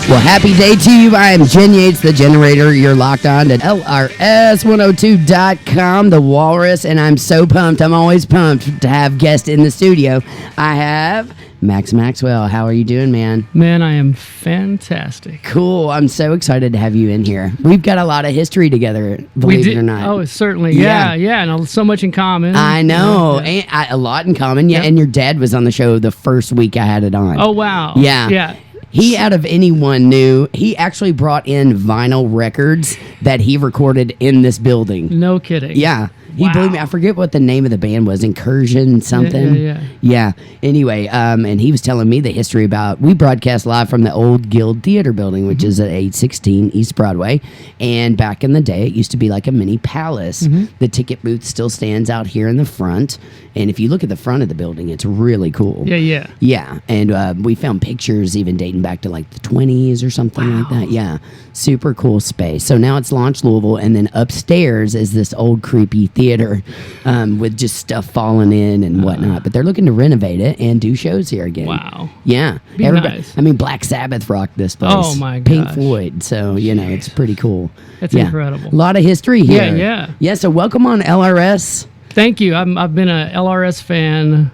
Well, happy day to you. I am Jen Yates, the Generator. You're locked on to LRS102.com, the Walrus, and I'm so pumped. I'm always pumped to have guests in the studio. I have Maxwell. How are you doing, man? Man, I am fantastic. Cool. I'm so excited to have you in here. We've got a lot of history together, believe it or not. Oh, certainly. Yeah. And so much in common. I know. And a lot in common. Yeah, and your dad was on the show the first week I had it on. Oh, wow. Yeah. He, out of anyone, knew he actually brought in vinyl records that he recorded in this building. No kidding. Yeah. He blew me. I forget what the name of the band was. Incursion something. Yeah. Anyway, and he was telling me the history about, we broadcast live from the old Guild Theater building, which is at 816 East Broadway. And back in the day, it used to be like a mini palace. The ticket booth still stands out here in the front. And if you look at the front of the building, it's really cool. Yeah. And we found pictures even dating back to like the 20s or something like that. Yeah. Super cool space. So now it's launched Louisville. And then upstairs is this old creepy theater with just stuff falling in and whatnot. But they're looking to renovate it and do shows here again. Wow. Yeah. Nice. I mean, Black Sabbath rocked this place. Oh, my gosh. Pink Floyd. So, it's pretty cool. That's incredible. A lot of history here. Yeah. Yeah, so welcome on LRS. Thank you. I've been a LRS fan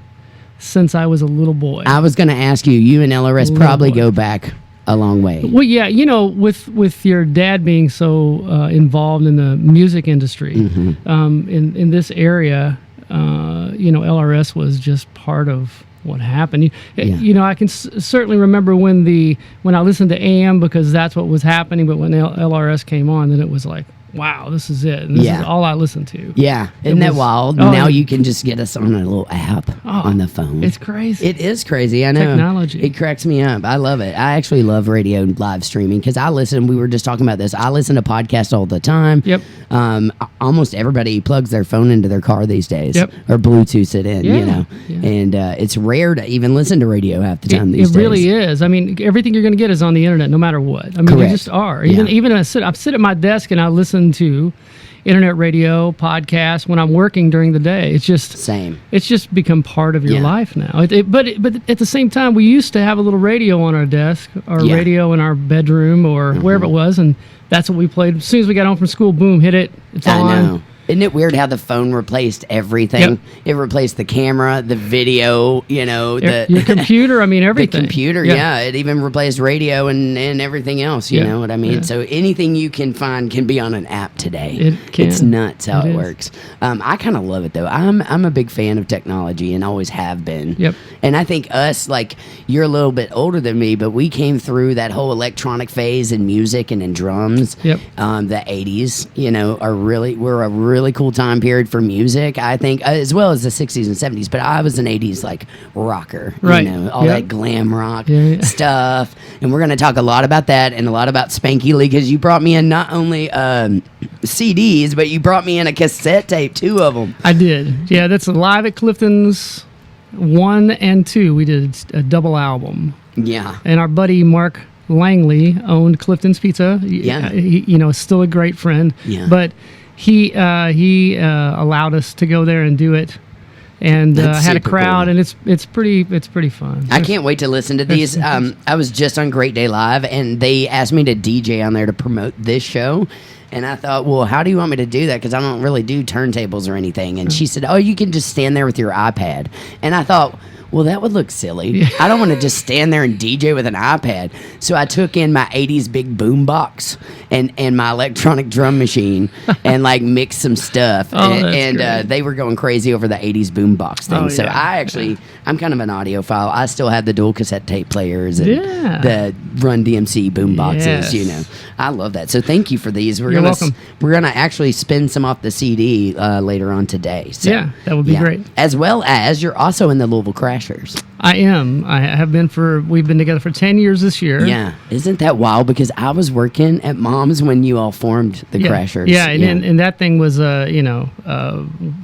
since I was a little boy. I was going to ask you and LRS probably go back a long way. Well, yeah, with your dad being so involved in the music industry, in this area, LRS was just part of what happened. I can certainly remember when I listened to AM because that's what was happening, but when LRS came on, then it was like, wow, this is it. And this is all I listened to. Yeah. Isn't that wild? Now you can just get us on a little app on the phone. It's crazy. It is crazy. I know. Technology. It cracks me up. I love it. I actually love radio and live streaming because we were just talking about this. I listen to podcasts all the time. Yep. Almost everybody plugs their phone into their car these days. Yep. Or Bluetooth it in, Yeah. And it's rare to even listen to radio half the time these days. It really is. I mean, everything you're going to get is on the internet no matter what. I mean, Correct. you just are. Even I sit at my desk and I listen to internet radio, podcasts when I'm working during the day. It's just same. It's just become part of your life now. But at the same time, we used to have a little radio on our desk, or radio in our bedroom, or wherever it was, and that's what we played. As soon as we got home from school, boom, hit it. It's on. I know. Isn't it weird how the phone replaced everything? Yep. It replaced the camera, the video, your computer, everything. The computer, it even replaced radio and everything else, you know what I mean? So anything you can find can be on an app today. It can. It's nuts how it works. I kind of love it, though. I'm a big fan of technology and always have been. Yep. And I think us, like, you're a little bit older than me, but we came through that whole electronic phase in music and in drums. Yep. The 80s, we're a really cool time period for music, I think, as well as the 60s and 70s. But I was an 80s like rocker, right? All that glam rock stuff. And we're going to talk a lot about that and a lot about Spanky Lee because you brought me in not only CDs, but you brought me in a cassette tape, 2 of them. I did. Yeah, that's Live at Clifton's 1 and 2. We did a double album. Yeah. And our buddy Mark Langley owned Clifton's Pizza. Yeah. He still a great friend. Yeah. But he allowed us to go there and do it, and had a crowd, cool. and it's pretty fun. I can't wait to listen to these. I was just on Great Day Live, and they asked me to DJ on there to promote this show. And I thought, well, how do you want me to do that? Because I don't really do turntables or anything. And she said, oh, you can just stand there with your iPad. And I thought, well, that would look silly. Yeah. I don't want to just stand there and DJ with an iPad. So I took in my 80s big boom box and my electronic drum machine and like mixed some stuff. And they were going crazy over the 80s boom box thing. So I'm kind of an audiophile. I still have the dual cassette tape players and the Run DMC boom boxes, I love that. So thank you for these. You're welcome. We're going to actually spin some off the CD later on today. So, that would be great. As well as you're also in the Louisville Crashers. I am. I have been we've been together for 10 years this year. Yeah. Isn't that wild? Because I was working at Mom's when you all formed the Crashers. Yeah, and that thing was,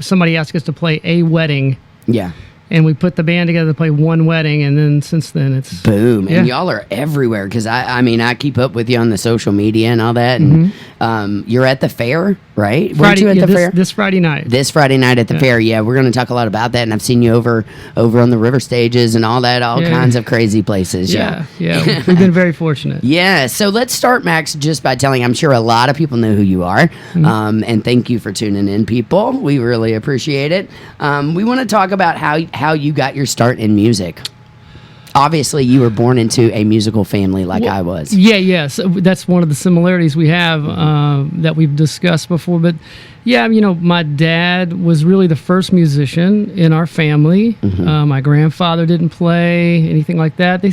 somebody asked us to play a wedding. Yeah. And we put the band together to play one wedding, and then since then it's... Boom. And y'all are everywhere, because I keep up with you on the social media and all that, and You're at the fair, right? Weren't Friday, you at the fair? This Friday night. This Friday night at the fair, yeah. We're going to talk a lot about that, and I've seen you over on the river stages and all that, all kinds of crazy places. Yeah. We've been very fortunate. Yeah, so let's start, Max, just by telling, I'm sure a lot of people know who you are, and thank you for tuning in, people. We really appreciate it. We want to talk about how you got your start in music. Obviously, you were born into a musical family like I was. Yes. That's one of the similarities we have that we've discussed before. But yeah, my dad was really the first musician in our family. My grandfather didn't play anything like that.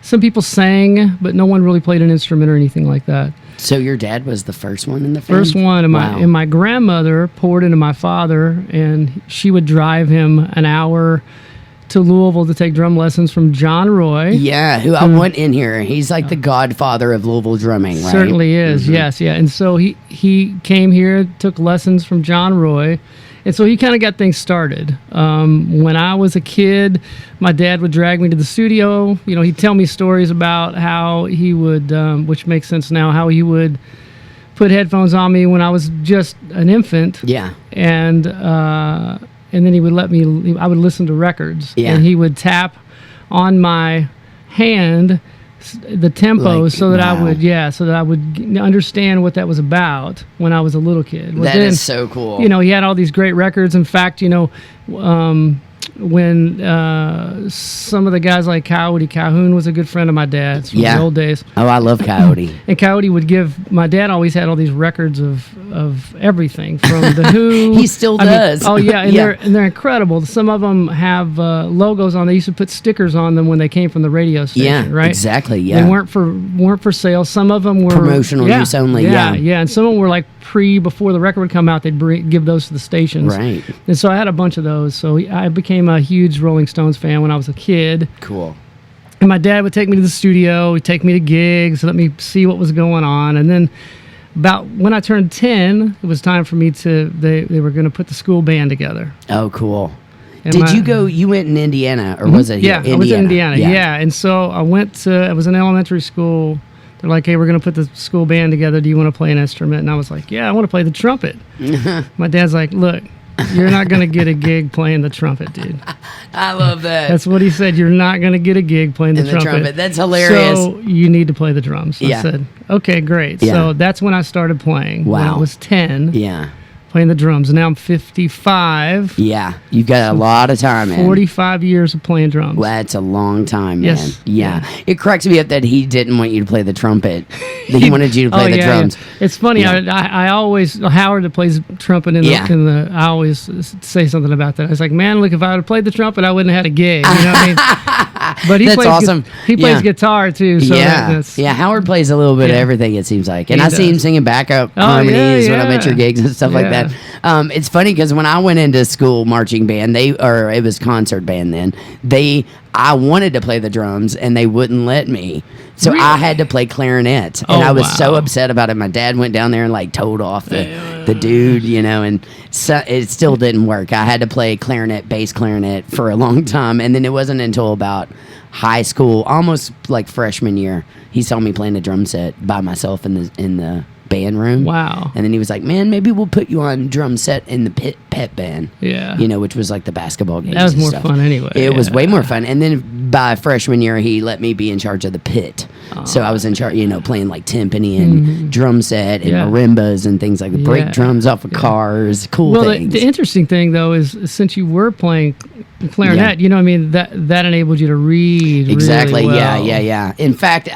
Some people sang, but no one really played an instrument or anything like that. So your dad was the first one in the family? First one, and my grandmother poured into my father, and she would drive him an hour to Louisville to take drum lessons from John Roy. Yeah, who I want in here. He's like the godfather of Louisville drumming, right? Certainly is, yes, yeah. And so he came here, took lessons from John Roy, and so he kind of got things started. When I was a kid, my dad would drag me to the studio. He'd tell me stories about how he would, which makes sense now, how he would put headphones on me when I was just an infant. Yeah. And then he would I would listen to records. Yeah. And he would tap on my hand the tempo so that I would understand what that was about when I was a little kid. That is so cool. He had all these great records. In fact, when some of the guys like Coyote Calhoun was a good friend of my dad's from the old days. Oh, I love Coyote. And Coyote would my dad always had all these records of everything from The Who. He still does. And they're incredible. Some of them have logos on. They used to put stickers on them when they came from the radio station, right? Exactly, yeah. They weren't for sale. Some of them were promotional use only, yeah. And some of them were like before the record would come out, they'd give those to the stations. Right. And so I had a bunch of those. So I became a huge Rolling Stones fan when I was a kid. Cool. And my dad would take me to the studio, he'd take me to gigs, let me see what was going on. And then about when I turned 10, it was time for me they were going to put the school band together. Oh, cool. And you went in Indiana, or was it here? Yeah, Indiana? I was in Indiana, yeah. And so I was in elementary school. They're like, hey, we're going to put the school band together. Do you want to play an instrument? And I was like, yeah, I want to play the trumpet. My dad's like, look, you're not going to get a gig playing the trumpet, dude. I love that. That's what he said. You're not going to get a gig playing the trumpet. That's hilarious. So you need to play the drums. I said, okay, great. Yeah. So that's when I started playing. Wow. When I was 10. Yeah. Playing the drums. And now I'm 55. Yeah. You've got a lot of time, man. 45 years of playing drums. Well, that's a long time, man. Yes. Yeah. It cracks me up that he didn't want you to play the trumpet. That he wanted you to play the drums. Yeah. It's funny. Yeah. I always, Howard that plays trumpet I always say something about that. I was like, man, look, if I would have played the trumpet, I wouldn't have had a gig. You know what I mean? But that's awesome. He plays guitar too. So Howard plays a little bit of everything, it seems like. And I see him singing backup harmonies when I'm at your gigs and stuff like that. It's funny because when I went into school marching band, it was concert band then, I wanted to play the drums and they wouldn't let me. So I had to play clarinet. And I was so upset about it. My dad went down there and like told off the dude, and so it still didn't work. I had to play bass clarinet for a long time. And then it wasn't until about high school, almost like freshman year, he saw me playing a drum set by myself in the band room. Wow. And then he was like, man, maybe we'll put you on drum set in the pet band. Yeah. Which was like the basketball games. That was more fun anyway. It was way more fun. And then by freshman year, he let me be in charge of the pit. So I was in charge, playing like timpani and drum set and marimbas and things like that. Break drums off of cars, cool things. The interesting thing though is since you were playing clarinet, that enabled you to read exactly really well. Yeah. In fact,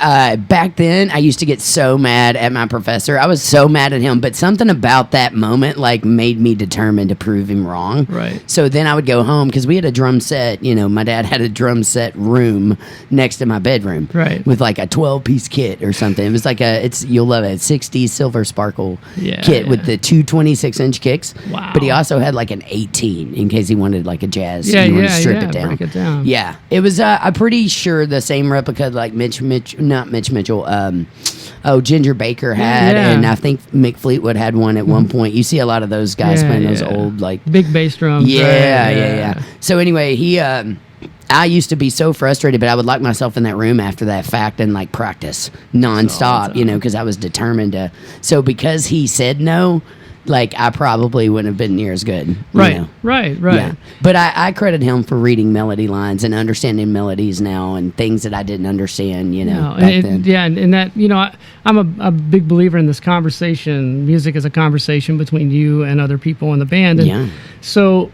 back then I used to get so mad at my professor. I was so mad at him, but something about that moment like made me determined to prove him wrong. Right. So then I would go home because we had a drum set. My dad had a drum set room next to my bedroom, right, with like a 12-piece kit or something. It was like you'll love it, 60 silver sparkle kit with the two 26-inch kicks. Wow. But he also had like an 18 in case he wanted like a jazz. You want to strip it down. Break it down. Yeah, it was. I'm pretty sure the same replica like not Mitch Mitchell. Ginger Baker had, and I think Mick Fleetwood had one at one point. You see a lot of those guys playing those old like big bass drums. Yeah. So anyway, he. I used to be so frustrated, but I would lock myself in that room after that fact and like practice nonstop, you know, because I was determined to. So because he said no, like I probably wouldn't have been near as good. Right, you know? right. Yeah. But I credit him for reading melody lines and understanding melodies now and things that I didn't understand, you know, back then. Yeah, and that, you know, I'm a big believer in this conversation. Music is a conversation between you and other people in the band. And so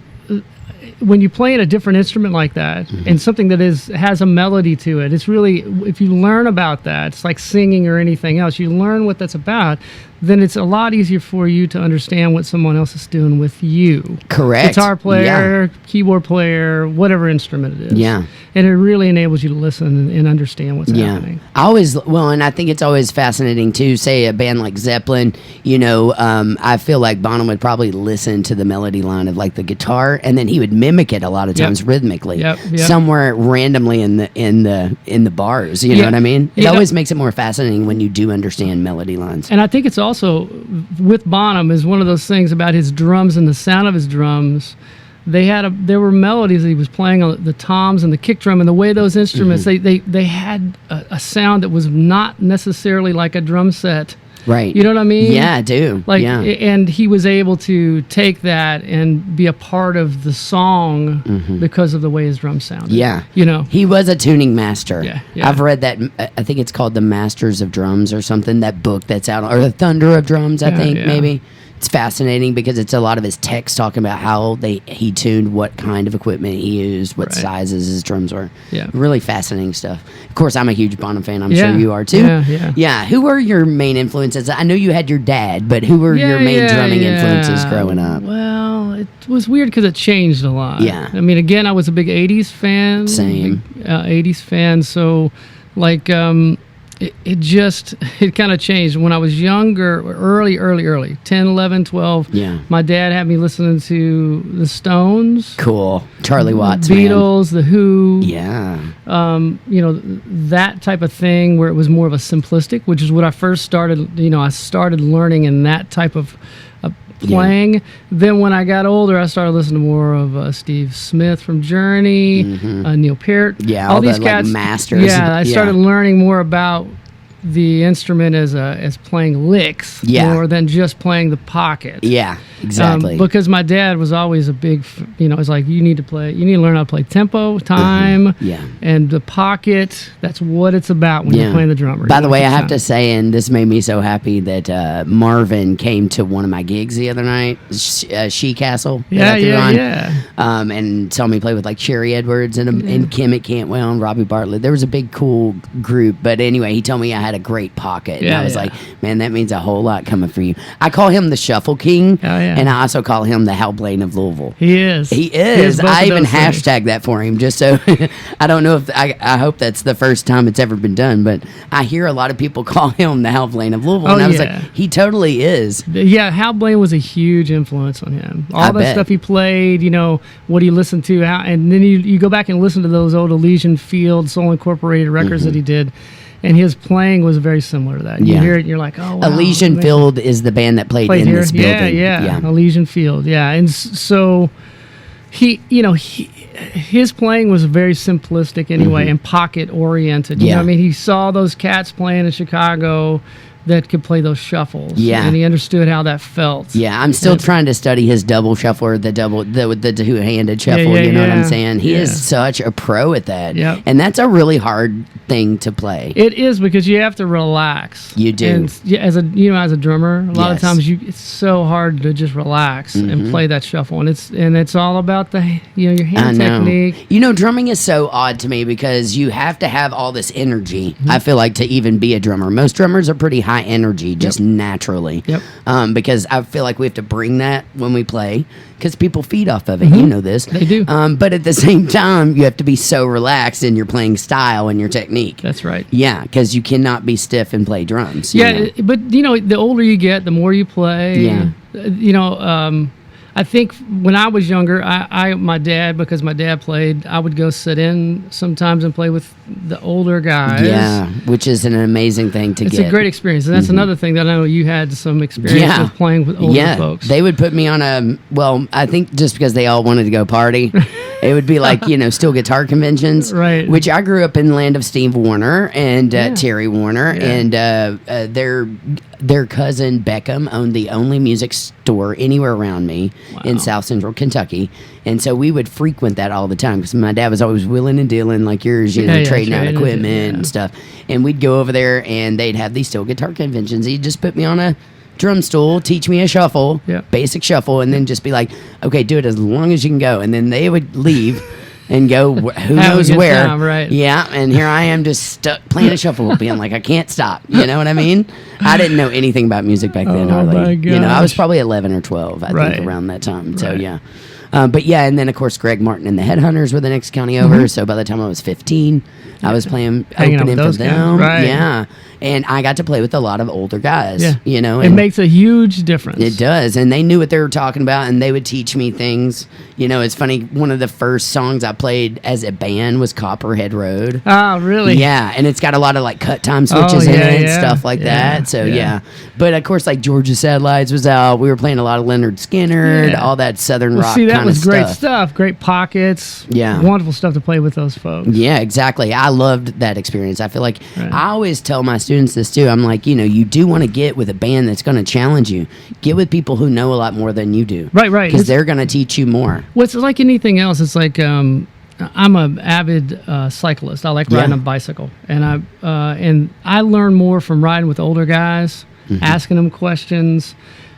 when you play in a different instrument like that, and something that has a melody to it, it's really, if you learn about that, it's like singing or anything else, you learn what that's about, then it's a lot easier for you to understand what someone else is doing with you. Correct. Guitar player, keyboard player, whatever instrument it is. Yeah. And it really enables you to listen and understand what's happening. And I think it's always fascinating too, say a band like Zeppelin, you know, I feel like Bonham would probably listen to the melody line of like the guitar, and then he would mimic it a lot of times rhythmically, somewhere randomly in the bars, you know what I mean? It always makes it more fascinating when you do understand melody lines. And I think it's also, with Bonham, is one of those things about his drums and the sound of his drums. There were melodies that he was playing on the toms and the kick drum, and the way those instruments, they had a sound that was not necessarily like a drum set. Right. You know what I mean? Yeah, I do. Like, and he was able to take that and be a part of the song because of the way his drums sounded. Yeah. You know? He was a tuning master. Yeah. I've read that, I think it's called The Masters of Drums or something, that book that's out, or The Thunder of Drums, I think, maybe. It's fascinating because it's a lot of his text talking about how he tuned, what kind of equipment he used, what sizes his drums were. Yeah. Really fascinating stuff. Of course, I'm a huge Bonham fan. I'm sure you are too. Yeah. Who were your main influences? I know you had your dad, but who were your main drumming influences growing up? Well, it was weird because it changed a lot. Yeah. I mean, again, I was a big 80s fan. Same. Big, 80s fan. So, like, it kind of changed when I was younger, early 10, 11, 12. My dad had me listening to the Stones, Charlie Watts, Beatles, The Who, you know, that type of thing, where it was more of a simplistic, which is what I first started, you know, I started learning in that type of playing. Then when I got older, I started listening to more of Steve Smith from Journey, Neil Peart, all these cats, like masters. I started learning more about the instrument as playing licks more than just playing the pocket. Yeah, exactly. Because my dad was always a big, you know, it's like you need to learn how to play tempo, time, and the pocket. That's what it's about when you're playing the drummer. By the way, I have to say, and this made me so happy that Marvin came to one of my gigs the other night, She Castle. And saw me play with like Sherry Edwards and Kim at Cantwell and Robbie Bartlett. There was a big cool group, but anyway, he told me I had a great pocket. And I was like, man, that means a whole lot coming for you. I call him the Shuffle King, and I also call him the Hal Blaine of Louisville. He is. I even hashtag that for him just so I don't know if I hope that's the first time it's ever been done, but I hear a lot of people call him the Hal Blaine of Louisville, and I was like, he totally is. Yeah, Hal Blaine was a huge influence on him. All that stuff he played, you know, what he listened to, and then you go back and listen to those old Elysian Field, Soul Incorporated records that he did. And his playing was very similar to that. You hear it and you're like, oh, wow. Elysian Field is the band that played in this building. Yeah. Elysian Field, And so his playing was very simplistic anyway and pocket oriented. You know what I mean? He saw those cats playing in Chicago that could play those shuffles. And he understood how that felt. I'm still trying to study his double shuffle, or the two-handed shuffle, you know what I'm saying? He is such a pro at that. And that's a really hard thing to play. It is, because you have to relax. You do. And as a drummer, a lot of times it's so hard to just relax and play that shuffle. And it's all about your hand technique. You know, drumming is so odd to me because you have to have all this energy, I feel like, to even be a drummer. Most drummers are pretty high energy just naturally. Because I feel like we have to bring that when we play, because people feed off of it. You know this. They do. But at the same time, you have to be so relaxed in your playing style and your technique. That's right. Yeah, because you cannot be stiff and play drums. But you know, the older you get, the more you play. You know, I think when I was younger, my dad, because my dad played, I would go sit in sometimes and play with the older guys. Yeah, which is an amazing thing to get. It's a great experience. And that's another thing that I know you had some experience with playing with older folks. They would put me on I think just because they all wanted to go party. It would be like, steel guitar conventions. Right. Which I grew up in the land of Steve Wariner and Terry Wariner. Yeah. And their cousin Beckham owned the only music store anywhere around me in South Central Kentucky. And so we would frequent that all the time because my dad was always willing and dealing like yours, trading out equipment and stuff. And we'd go over there and they'd have these steel guitar conventions. He'd just put me on a drum stool, teach me a shuffle, basic shuffle, and then just be like, okay, do it as long as you can go. And then they would leave and go who knows where. Time, right. Yeah, and here I am just stuck playing a shuffle, being like, I can't stop. You know what I mean? I didn't know anything about music back then, hardly. My gosh. I was probably 11 or 12, I think, around that time. So, yeah. But yeah, and then of course Greg Martin and the Headhunters were the next county over. So by the time I was 15, I was playing opening for them. Right. Yeah, and I got to play with a lot of older guys. Yeah. It makes a huge difference. It does, and they knew what they were talking about, and they would teach me things. It's funny. One of the first songs I played as a band was Copperhead Road. Oh, really? Yeah, and it's got a lot of like cut time switches in it and stuff like that. So yeah, but of course, like Georgia Satellites was out. We were playing a lot of Leonard Skinner, all that southern rock. See, that was great stuff. Great pockets. Yeah, wonderful stuff to play with those folks. Yeah, exactly. I loved that experience. I feel like I always tell my students this too. I'm like, you do want to get with a band that's going to challenge you. Get with people who know a lot more than you do. Right. Because they're going to teach you more. Well, it's like anything else. It's like I'm an avid cyclist. I like riding a bicycle, and I learn more from riding with older guys, asking them questions,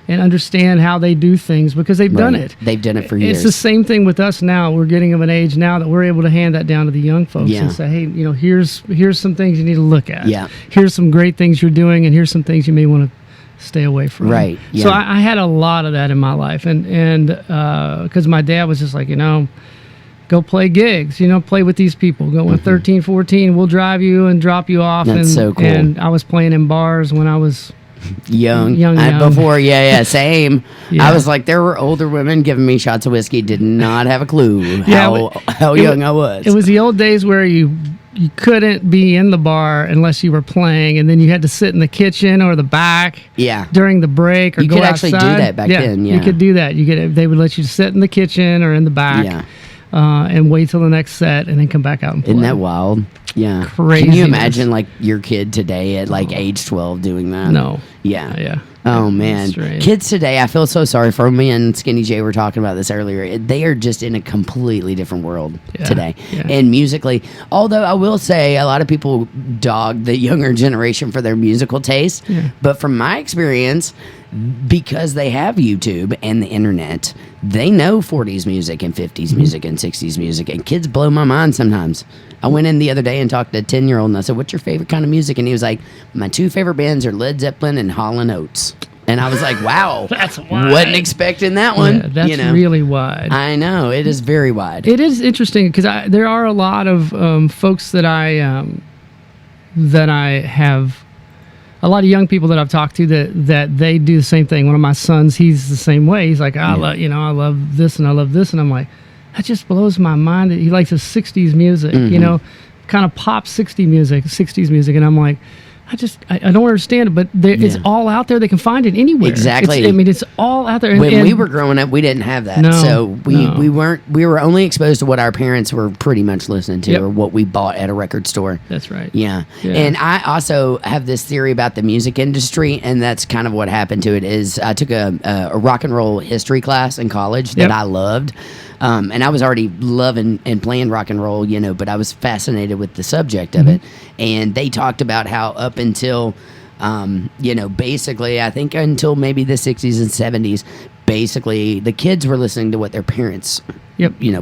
and understand how they do things because they've done it. They've done it for years. It's the same thing with us now. We're getting of an age now that we're able to hand that down to the young folks and say, hey, here's some things you need to look at. Yeah. Here's some great things you're doing, and here's some things you may want to stay away from. Right. Yeah. So I had a lot of that in my life, and because my dad was just like, go play gigs, play with these people. Go when 13, 14, we'll drive you and drop you off. That's so cool. And I was playing in bars when I was young. Before, same. I was like, there were older women giving me shots of whiskey, did not have a clue how young I was. It was the old days where you couldn't be in the bar unless you were playing, and then you had to sit in the kitchen or the back during the break or you go could outside. Actually do that back then. You could do that. They would let you sit in the kitchen or in the back and wait till the next set and then come back out and play. Isn't that wild? Yeah. Crazy. Can you imagine like your kid today at like age 12 doing that? No. Yeah. Oh man, kids today, I feel so sorry for me and Skinny J were talking about this earlier. They are just in a completely different world today. And musically, although I will say a lot of people dog the younger generation for their musical taste, but from my experience, because they have YouTube and the internet, they know 40s music and 50s music and 60s music, and kids blow my mind sometimes. I went in the other day and talked to a 10-year-old and I said, what's your favorite kind of music? And he was like, my two favorite bands are Led Zeppelin and Hall & Oates. And I was like, wow. That's wide. Wasn't expecting that one. Yeah, that's really wide. I know. It is very wide. It is interesting because there are a lot of folks that I have, a lot of young people that I've talked to that they do the same thing. One of my sons, he's the same way. He's like, I love this and I love this. And I'm like, that just blows my mind. He likes his 60s music, kind of pop 60s music. And I'm like, I don't understand it, but it's all out there. They can find it anywhere. Exactly. It's all out there. When we were growing up, we didn't have that. We were only exposed to what our parents were pretty much listening to or what we bought at a record store. That's right. Yeah. And I also have this theory about the music industry, and that's kind of what happened to it is I took a rock and roll history class in college that I loved. And I was already loving and playing rock and roll, but I was fascinated with the subject of it. And they talked about how up until, basically, I think until maybe the 60s and 70s, basically the kids were listening to what their parents,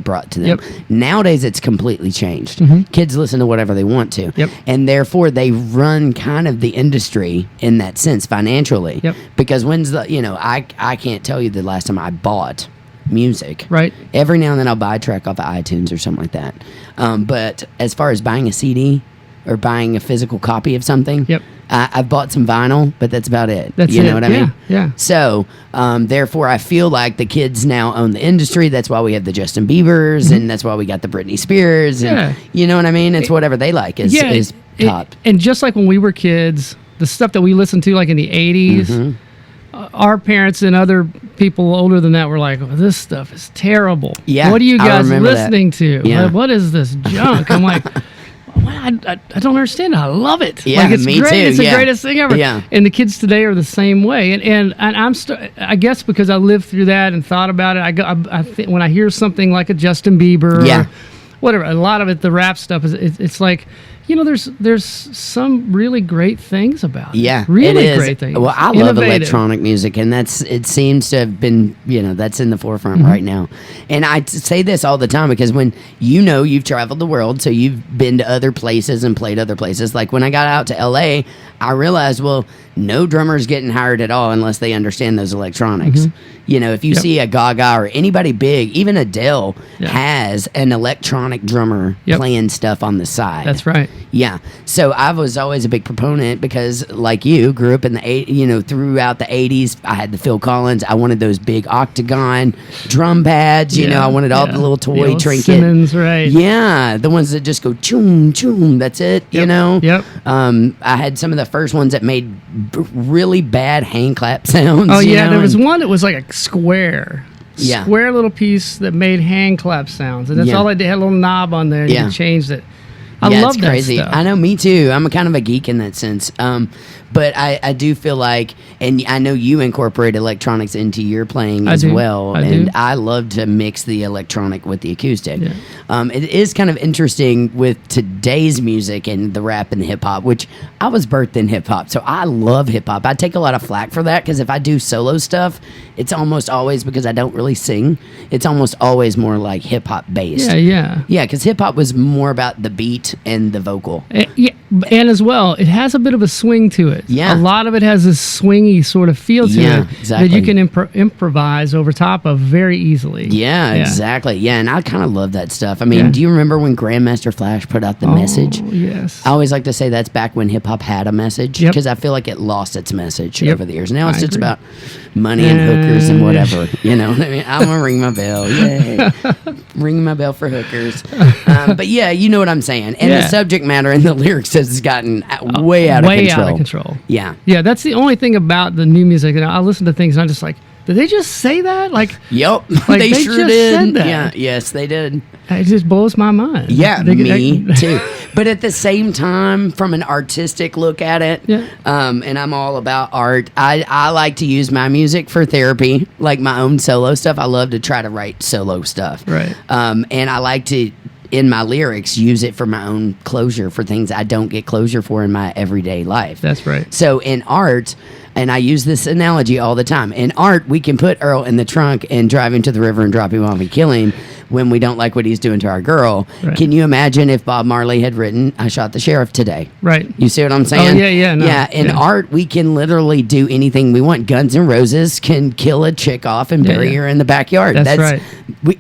brought to them. Nowadays, it's completely changed. Kids listen to whatever they want to. And therefore, they run kind of the industry in that sense financially. Because when's I can't tell you the last time I bought music. Right. Every now and then I'll buy a track off of iTunes or something like that. But as far as buying a CD or buying a physical copy of something, I've bought some vinyl, but that's about it. You know what I mean? Yeah. So, therefore, I feel like the kids now own the industry. That's why we have the Justin Biebers, and that's why we got the Britney Spears. And, you know what I mean? It's whatever they like is top. And just like when we were kids, the stuff that we listened to like in the 80s, our parents and other people older than that were like, oh, this stuff is terrible. Yeah, what are you I guys remember listening to? Yeah. What is this junk? I'm like, I don't understand it. I love it. Yeah, like, it's me great. too. It's the greatest thing ever. Yeah. And the kids today are the same way. And I guess because I lived through that and thought about it, I think when I hear something like a Justin Bieber Yeah. or whatever, a lot of it, the rap stuff, it's like, there's some really great things about it. Yeah, really it is. great things. Well, I love electronic music, and it seems to have been, that's in the forefront right now. And I say this all the time because when you've traveled the world, so you've been to other places and played other places. Like when I got out to LA, I realized, well, no drummer's getting hired at all unless they understand those electronics. If you see a Gaga or anybody big, even Adele has an electronic drummer playing stuff on the side. That's right. Yeah. So I was always a big proponent because, like you, grew up in the throughout the 80s. I had the Phil Collins. I wanted those big octagon drum pads. I wanted all the little toy trinkets. Simmons, right. Yeah. The ones that just go choom, choom. That's it, Yep. I had some of the first ones that made really bad hand clap sounds. Oh, yeah. There was one that was like a square little piece that made hand clap sounds. And that's all I did. Had a little knob on there and you changed it. I love that crazy. stuff. I know, me too. I'm a kind of a geek in that sense. But I do feel like, and I know you incorporate electronics into your playing as well. I love to mix the electronic with the acoustic. Yeah. It is kind of interesting with today's music and the rap and the hip hop, which I was birthed in hip hop. So I love hip hop. I take a lot of flack for that because if I do solo stuff, it's almost always because I don't really sing. It's almost always more like hip hop based. Yeah. Yeah, because hip hop was more about the beat and the vocal. And as well, it has a bit of a swing to it. Yeah. A lot of it has a swingy sort of feel to it exactly. that you can improvise over top of very easily. Yeah, exactly. Yeah, and I kind of love that stuff. I mean, do you remember when Grandmaster Flash put out the message? Yes. I always like to say that's back when hip-hop had a message because I feel like it lost its message over the years. Now it's just about money and hookers and whatever. You know what I mean? I'm going to ring my bell. Yay. Ring my bell for hookers. But yeah, you know what I'm saying. And the subject matter and the lyrics has gotten way out of control. Yeah. Yeah, that's the only thing about the new music. And I listen to things and I'm just like, did they just say that? Like, yep, like they sure just did. Said that. Yeah, yes, they did. It just blows my mind. Yeah, me too. But at the same time, from an artistic look at it, and I'm all about art. I like to use my music for therapy, like my own solo stuff. I love to try to write solo stuff. Right. And I like to, in my lyrics, use it for my own closure for things I don't get closure for in my everyday life. That's right. So in art, and I use this analogy all the time, in art, we can put Earl in the trunk and drive him to the river and drop him off and kill him when we don't like what he's doing to our girl. Right. Can you imagine if Bob Marley had written, I shot the sheriff today? Right. You see what I'm saying? Oh, yeah. No. Yeah, in art, we can literally do anything we want. Guns N' Roses can kill a chick off and bury her in the backyard. That's right.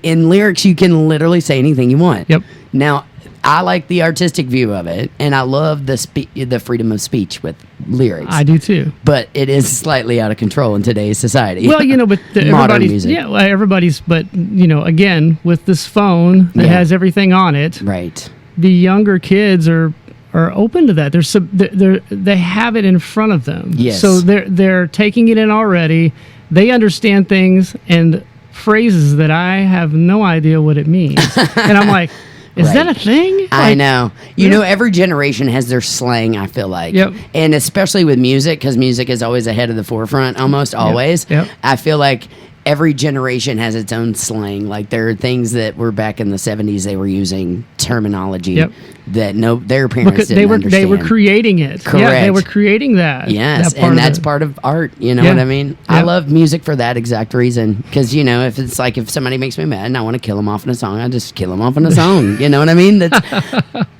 In lyrics, you can literally say anything you want. Yep. Now, I like the artistic view of it, and I love the freedom of speech with lyrics. I do too. But it is slightly out of control in today's society. Well, but modern music. Yeah, everybody's. But again, with this phone that has everything on it, right? The younger kids are open to that. They have it in front of them. Yes. So they're taking it in already. They understand things and phrases that I have no idea what it means, and I'm like. Is that a thing? I know. Every generation has their slang, I feel like. Yep. And especially with music, because music is always ahead of the forefront, almost always. Yep. I feel like every generation has its own slang. Like there are things that were back in the 70s, they were using terminology that their parents didn't understand. They were creating it. Correct. Yeah, they were creating that. Yes, and that's part of art. You know what I mean? Yep. I love music for that exact reason. Because, if it's like if somebody makes me mad and I want to kill them off in a song, I just kill them off in a song. You know what I mean?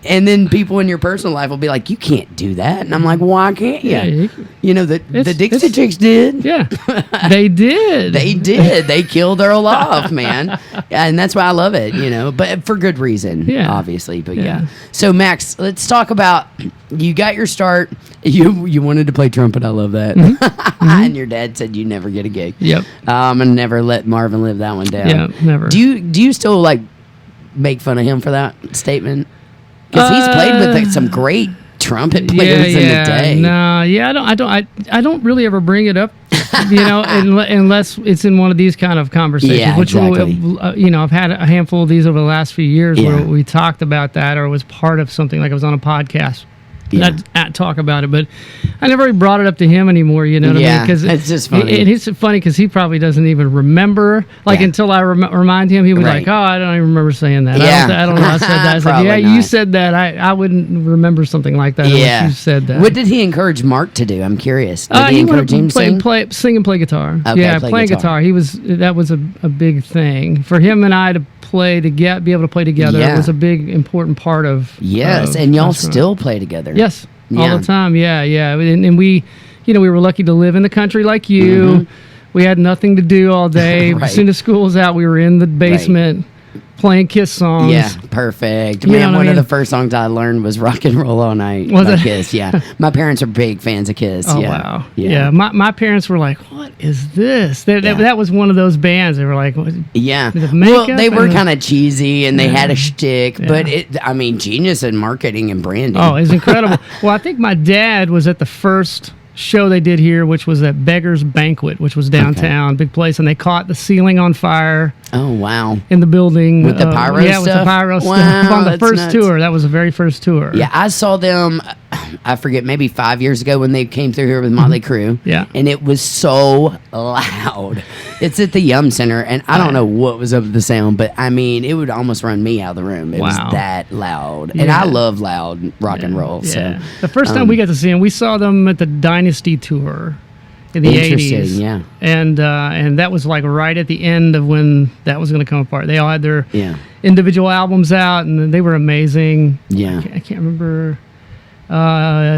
And then people in your personal life will be like, you can't do that. And I'm like, why can't you? The Dixie Chicks did. Yeah, they did. They did. They killed Earl off, man. And that's why I love it, but for good reason, obviously. But So, Max, let's talk about, you got your start. You wanted to play trumpet. I love that. Mm-hmm. And your dad said you never get a gig. Yep. I'm going to never let Marvin live that one down. Yeah, never. Do you still, make fun of him for that statement? Because he's played with some great trumpet players in the day. No, I don't really ever bring it up unless it's in one of these kind of conversations, which exactly. I've had a handful of these over the last few years where we talked about that or was part of something, like I was on a podcast. I'd talk about it, but I never really brought it up to him anymore. You know what I mean? Because it's just funny. And it's funny because he probably doesn't even remember. Until I remind him, he was like, "Oh, I don't even remember saying that. I don't know. I said that." I was like, you said that. I wouldn't remember something like that unless you said that. What did he encourage Mark to do? I'm curious. Did he encourage him to sing and play guitar? Okay, playing guitar. That was a big thing for him and I to be able to play together. It was a big important part of. Yes, and y'all still play together. Yes, all the time. Yeah. And we, we were lucky to live in the country like you. Mm-hmm. We had nothing to do all day. As soon as school was out, we were in the basement playing Kiss songs. Yeah, perfect. Man, one of the first songs I learned was Rock and Roll All Night by Kiss. Yeah. My parents are big fans of Kiss. Oh, wow. Yeah. My parents were like, what is this? That was one of those bands. They were like, what? Yeah. Well, they were kind of cheesy and they had a shtick, but genius in marketing and branding. Oh, it's incredible. Well, I think my dad was at the first show they did here, which was at Beggar's Banquet, which was downtown, big place, and they caught the ceiling on fire. Oh, wow. In the building. With the pyro stuff? Yeah, with the pyro stuff. On the first tour. That was the very first tour. Yeah, I saw them, I forget, maybe 5 years ago when they came through here with Motley Crue. Yeah. And it was so loud. It's at the Yum Center, and I don't know what was up with the sound, but I mean, it would almost run me out of the room. It was that loud. And I love loud rock and roll. Yeah. So the first time we got to see them, we saw them at the Dynasty Tour in the 80s. Yeah. And that was like right at the end of when that was going to come apart. They all had their individual albums out, and they were amazing. Yeah. I can't remember.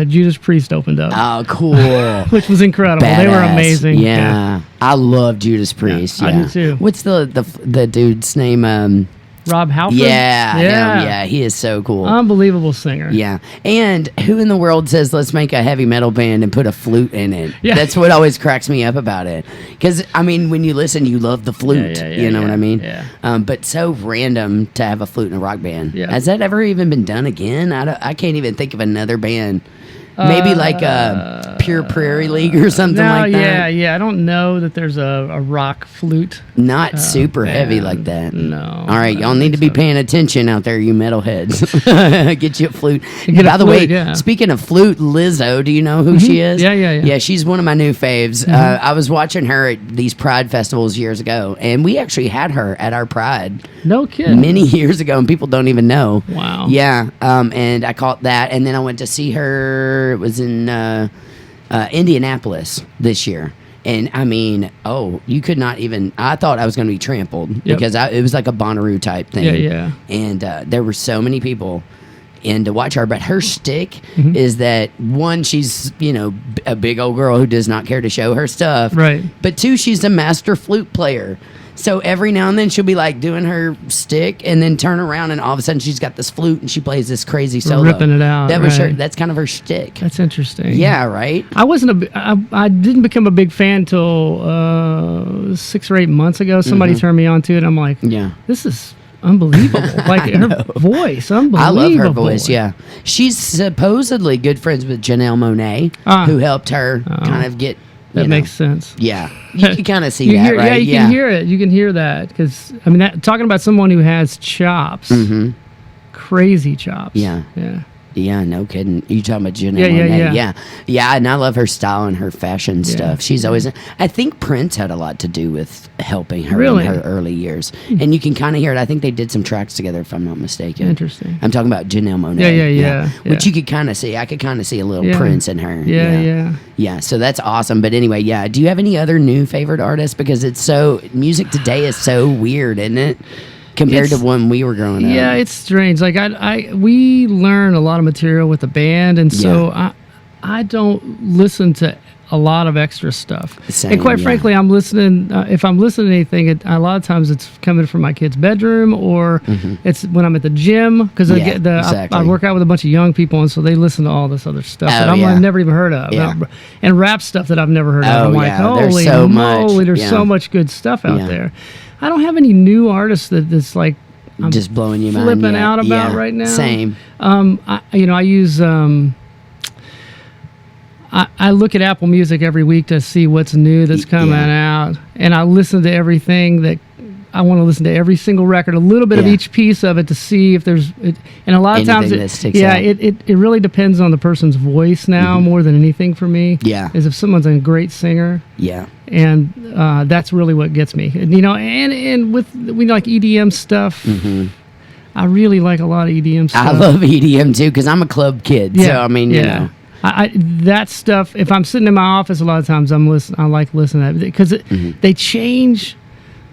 Judas Priest opened up. Oh, cool. Which was incredible. Badass. They were amazing. Yeah. I love Judas Priest. Yeah. I do too. What's the dude's name? Rob Halford? Yeah, he is so cool. Unbelievable singer. Yeah. And who in the world says, let's make a heavy metal band and put a flute in it? Yeah. That's what always cracks me up about it. Because, I mean, when you listen, you love the flute. You know what I mean? Yeah. But so random to have a flute in a rock band. Yeah. Has that ever even been done again? I can't even think of another band. Maybe like a Pure Prairie League or something like that. Yeah. I don't know that there's a rock flute. Not super heavy like that. No. All right, y'all need to be paying attention out there, you metalheads. Get you a flute. By the way, speaking of flute, Lizzo, do you know who she is? Yeah. Yeah, she's one of my new faves. I was watching her at these Pride festivals years ago, and we actually had her at our Pride. No kidding. Many years ago, and people don't even know. Wow. Yeah, and I caught that, and then I went to see her. It was in Indianapolis this year. And I mean, you could not even. I thought I was going to be trampled because it was like a Bonnaroo type thing. Yeah. And there were so many people in to watch her. But her shtick is that, one, she's a big old girl who does not care to show her stuff. Right. But two, she's a master flute player. So every now and then she'll be like doing her stick and then turn around and all of a sudden she's got this flute and she plays this crazy solo. Ripping it out. That was that's kind of her shtick. That's interesting. Yeah, right? I didn't become a big fan till 6 or 8 months ago. Somebody turned me on to it. I'm like, this is unbelievable. Like her voice, unbelievable. I love her voice, yeah. She's supposedly good friends with Janelle Monáe, who helped her kind of get... That makes sense. Yeah. You can kind of see that, right? Yeah, you can hear it. You can hear that. Because, I mean, talking about someone who has chops, crazy chops. Yeah. Yeah. Yeah, no kidding. You talking about Jyneration? Yeah, and I love her style and her fashion stuff. She's always... I think Prince had a lot to do with helping her in her early years. And you can kind of hear it. I think they did some tracks together, if I'm not mistaken. Interesting. I'm talking about Janelle Monáe. Yeah. Which you could kind of see. I could kind of see a little Prince in her. Yeah, so that's awesome. But anyway, do you have any other new favorite artists? Because it's music today is so weird, isn't it? Compared to when we were growing up. Yeah, it's strange. Like we learn a lot of material with the band, and so I don't listen to a lot of extra stuff. Same, and quite frankly, I'm listening. If I'm listening to anything, a lot of times it's coming from my kid's bedroom, or it's when I'm at the gym because I work out with a bunch of young people, and so they listen to all this other stuff that I've never even heard of, and rap stuff that I've never heard of. I'm like, holy moly, there's so much good stuff out there. I don't have any new artists that's like I'm just blowing you flipping out about right now. Same. I use I look at Apple Music every week to see what's new that's coming out, and I listen to everything that I want to listen to every single record, a little bit of each piece of it to see if there's. And a lot of times, it really depends on the person's voice now more than anything for me. Yeah, is if someone's a great singer. Yeah, and that's really what gets me. And, and with like EDM stuff. I really like a lot of EDM stuff. I love EDM too because I'm a club kid. Yeah, so I mean, you know. That stuff. If I'm sitting in my office, a lot of times I like listening to it because they change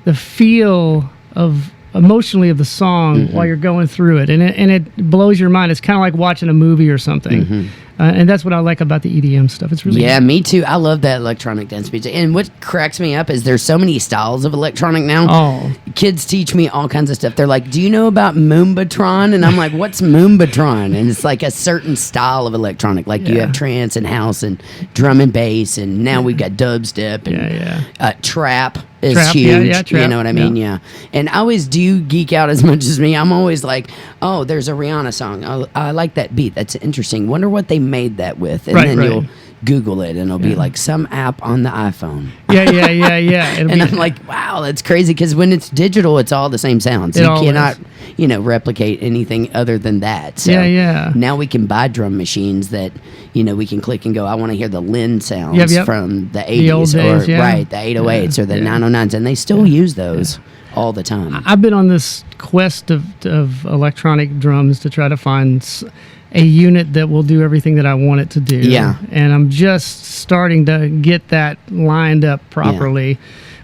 the feel of emotionally of the song while you're going through it, and it blows your mind. It's kind of like watching a movie or something, and that's what I like about the EDM stuff. It's really good. Me too. I love that electronic dance music. And what cracks me up is there's so many styles of electronic now. Oh, kids teach me all kinds of stuff. They're like, "Do you know about Moombatron?" And I'm like, "What's Moombatron?" And it's like a certain style of electronic. Like you have trance and house and drum and bass, and now we've got dubstep and trap. Is huge. Trap. You know what I mean? Yeah. And I always do geek out as much as me. I'm always like, oh, there's a Rihanna song. I like that beat. That's interesting. Wonder what they made that with. And then you'll Google it, and it'll be like some app on the iPhone. Yeah. And I'm like, wow, that's crazy. Because when it's digital, it's all the same sounds. You cannot, replicate anything other than that. So now we can buy drum machines that, we can click and go, I want to hear the Lynn sounds from the 80s. The old days, the 808s or the 909s. And they still use those all the time. I've been on this quest of electronic drums to try to find a unit that will do everything that I want it to do. Yeah. And I'm just starting to get that lined up properly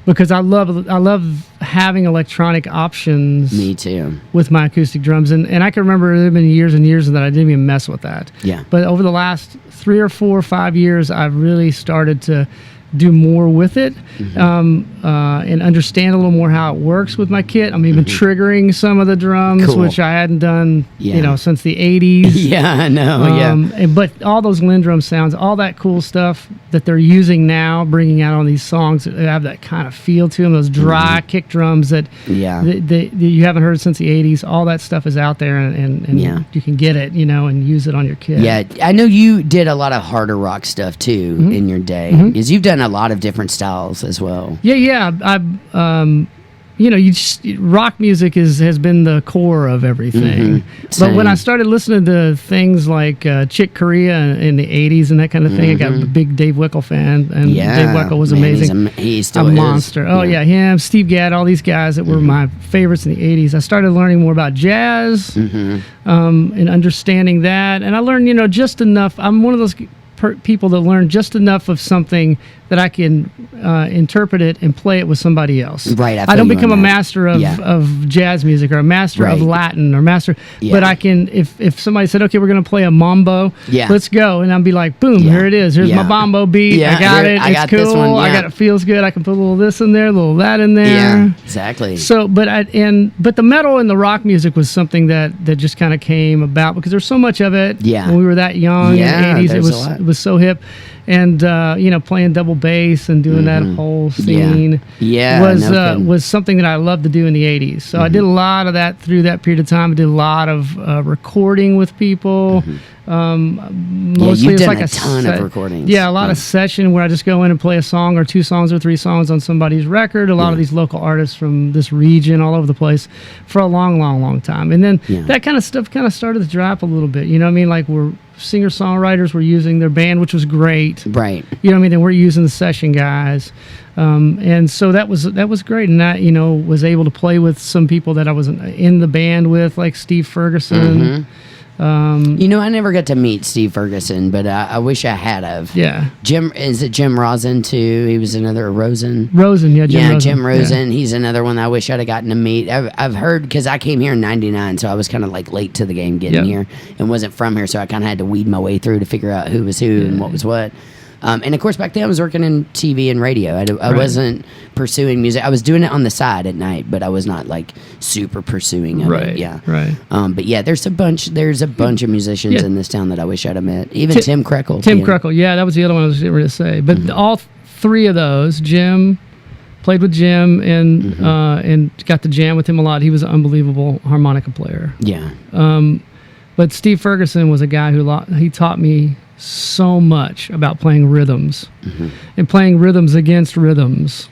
because I love having electronic options. Me too. With my acoustic drums. And I can remember there have been years and years that I didn't even mess with that. Yeah. But over the last 3 or 4 or 5 years, I've really started to do more with it and understand a little more how it works with my kit. I'm even triggering some of the drums, which I hadn't done, since the 80s. Yeah, I know. But all those Lindrum sounds, all that cool stuff that they're using now, bringing out on these songs that have that kind of feel to them, those dry kick drums that you haven't heard since the 80s. All that stuff is out there, and you can get it, and use it on your kit. Yeah, I know you did a lot of harder rock stuff too in your day, because you've done a lot of different styles as well. Yeah. Rock music has been the core of everything. But when I started listening to things like Chick Corea in the 80s and that kind of thing, I got a big Dave Weckl fan, and Dave Weckl was amazing. He's still a monster. Oh yeah, him, Steve Gadd, all these guys that were my favorites in the 80s. I started learning more about jazz and understanding that, and I learned just enough. I'm one of those people that learn just enough of something that I can interpret it and play it with somebody else. Right. I don't become a master of jazz music or a master of Latin or master, but I can, if somebody said, okay, we're going to play a mambo, let's go. And I'll be like, boom, here it is. Here's my mambo beat. I got it. It's cool. This one, it feels good. I can put a little this in there, a little that in there. Yeah, exactly. So, but the metal and the rock music was something that just kind of came about because there's so much of it. Yeah. When we were that young in the 80s, it was so hip. And playing double bass and doing that whole scene was something that I loved to do in the 80s. So I did a lot of that through that period of time. I did a lot of recording with people. Mostly you've it's done like a ton of recordings. Yeah, a lot of session where I just go in and play a song or 2 songs or 3 songs on somebody's record. A lot of these local artists from this region all over the place for a long, long, long time. And then that kind of stuff kind of started to drop a little bit. You know what I mean? Like singer-songwriters were using their band, which was great. Right. You know what I mean? They were using the session guys. And so that was great. And that, was able to play with some people that I was in the band with, like Steve Ferguson. I never got to meet Steve Ferguson, but I wish I had of. Yeah. Is it Jim Rosen too? He was another Rosen. Jim Rosen. He's another one that I wish I'd have gotten to meet. I've heard, because I came here in '99, so I was kind of like late to the game getting here and wasn't from here, so I kind of had to weed my way through to figure out who was who and what was what. And of course, back then I was working in TV and radio. I wasn't pursuing music. I was doing it on the side at night, but I was not like super pursuing it. Yeah. Right. But yeah, there's a bunch of musicians in this town that I wish I'd have met. Even Tim Krekel. Tim Krekel. Yeah, that was the other one I was going to say. But all 3 of those, Jim, played with Jim and got to jam with him a lot. He was an unbelievable harmonica player. Yeah. But Steve Ferguson was a guy who he taught me so much about playing rhythms and playing rhythms against rhythms.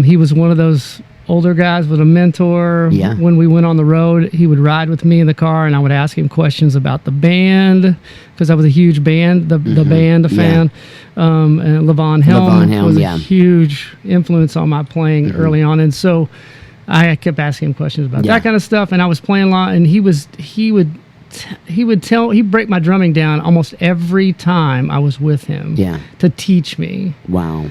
He was one of those older guys with a mentor. Yeah. When we went on the road, he would ride with me in the car, and I would ask him questions about the band, because I was a huge band, the band fan. And Levon Helm was a huge influence on my playing early on, and so I kept asking him questions about that kind of stuff, and I was playing a lot, and he would break my drumming down almost every time I was with him to teach me. Wow.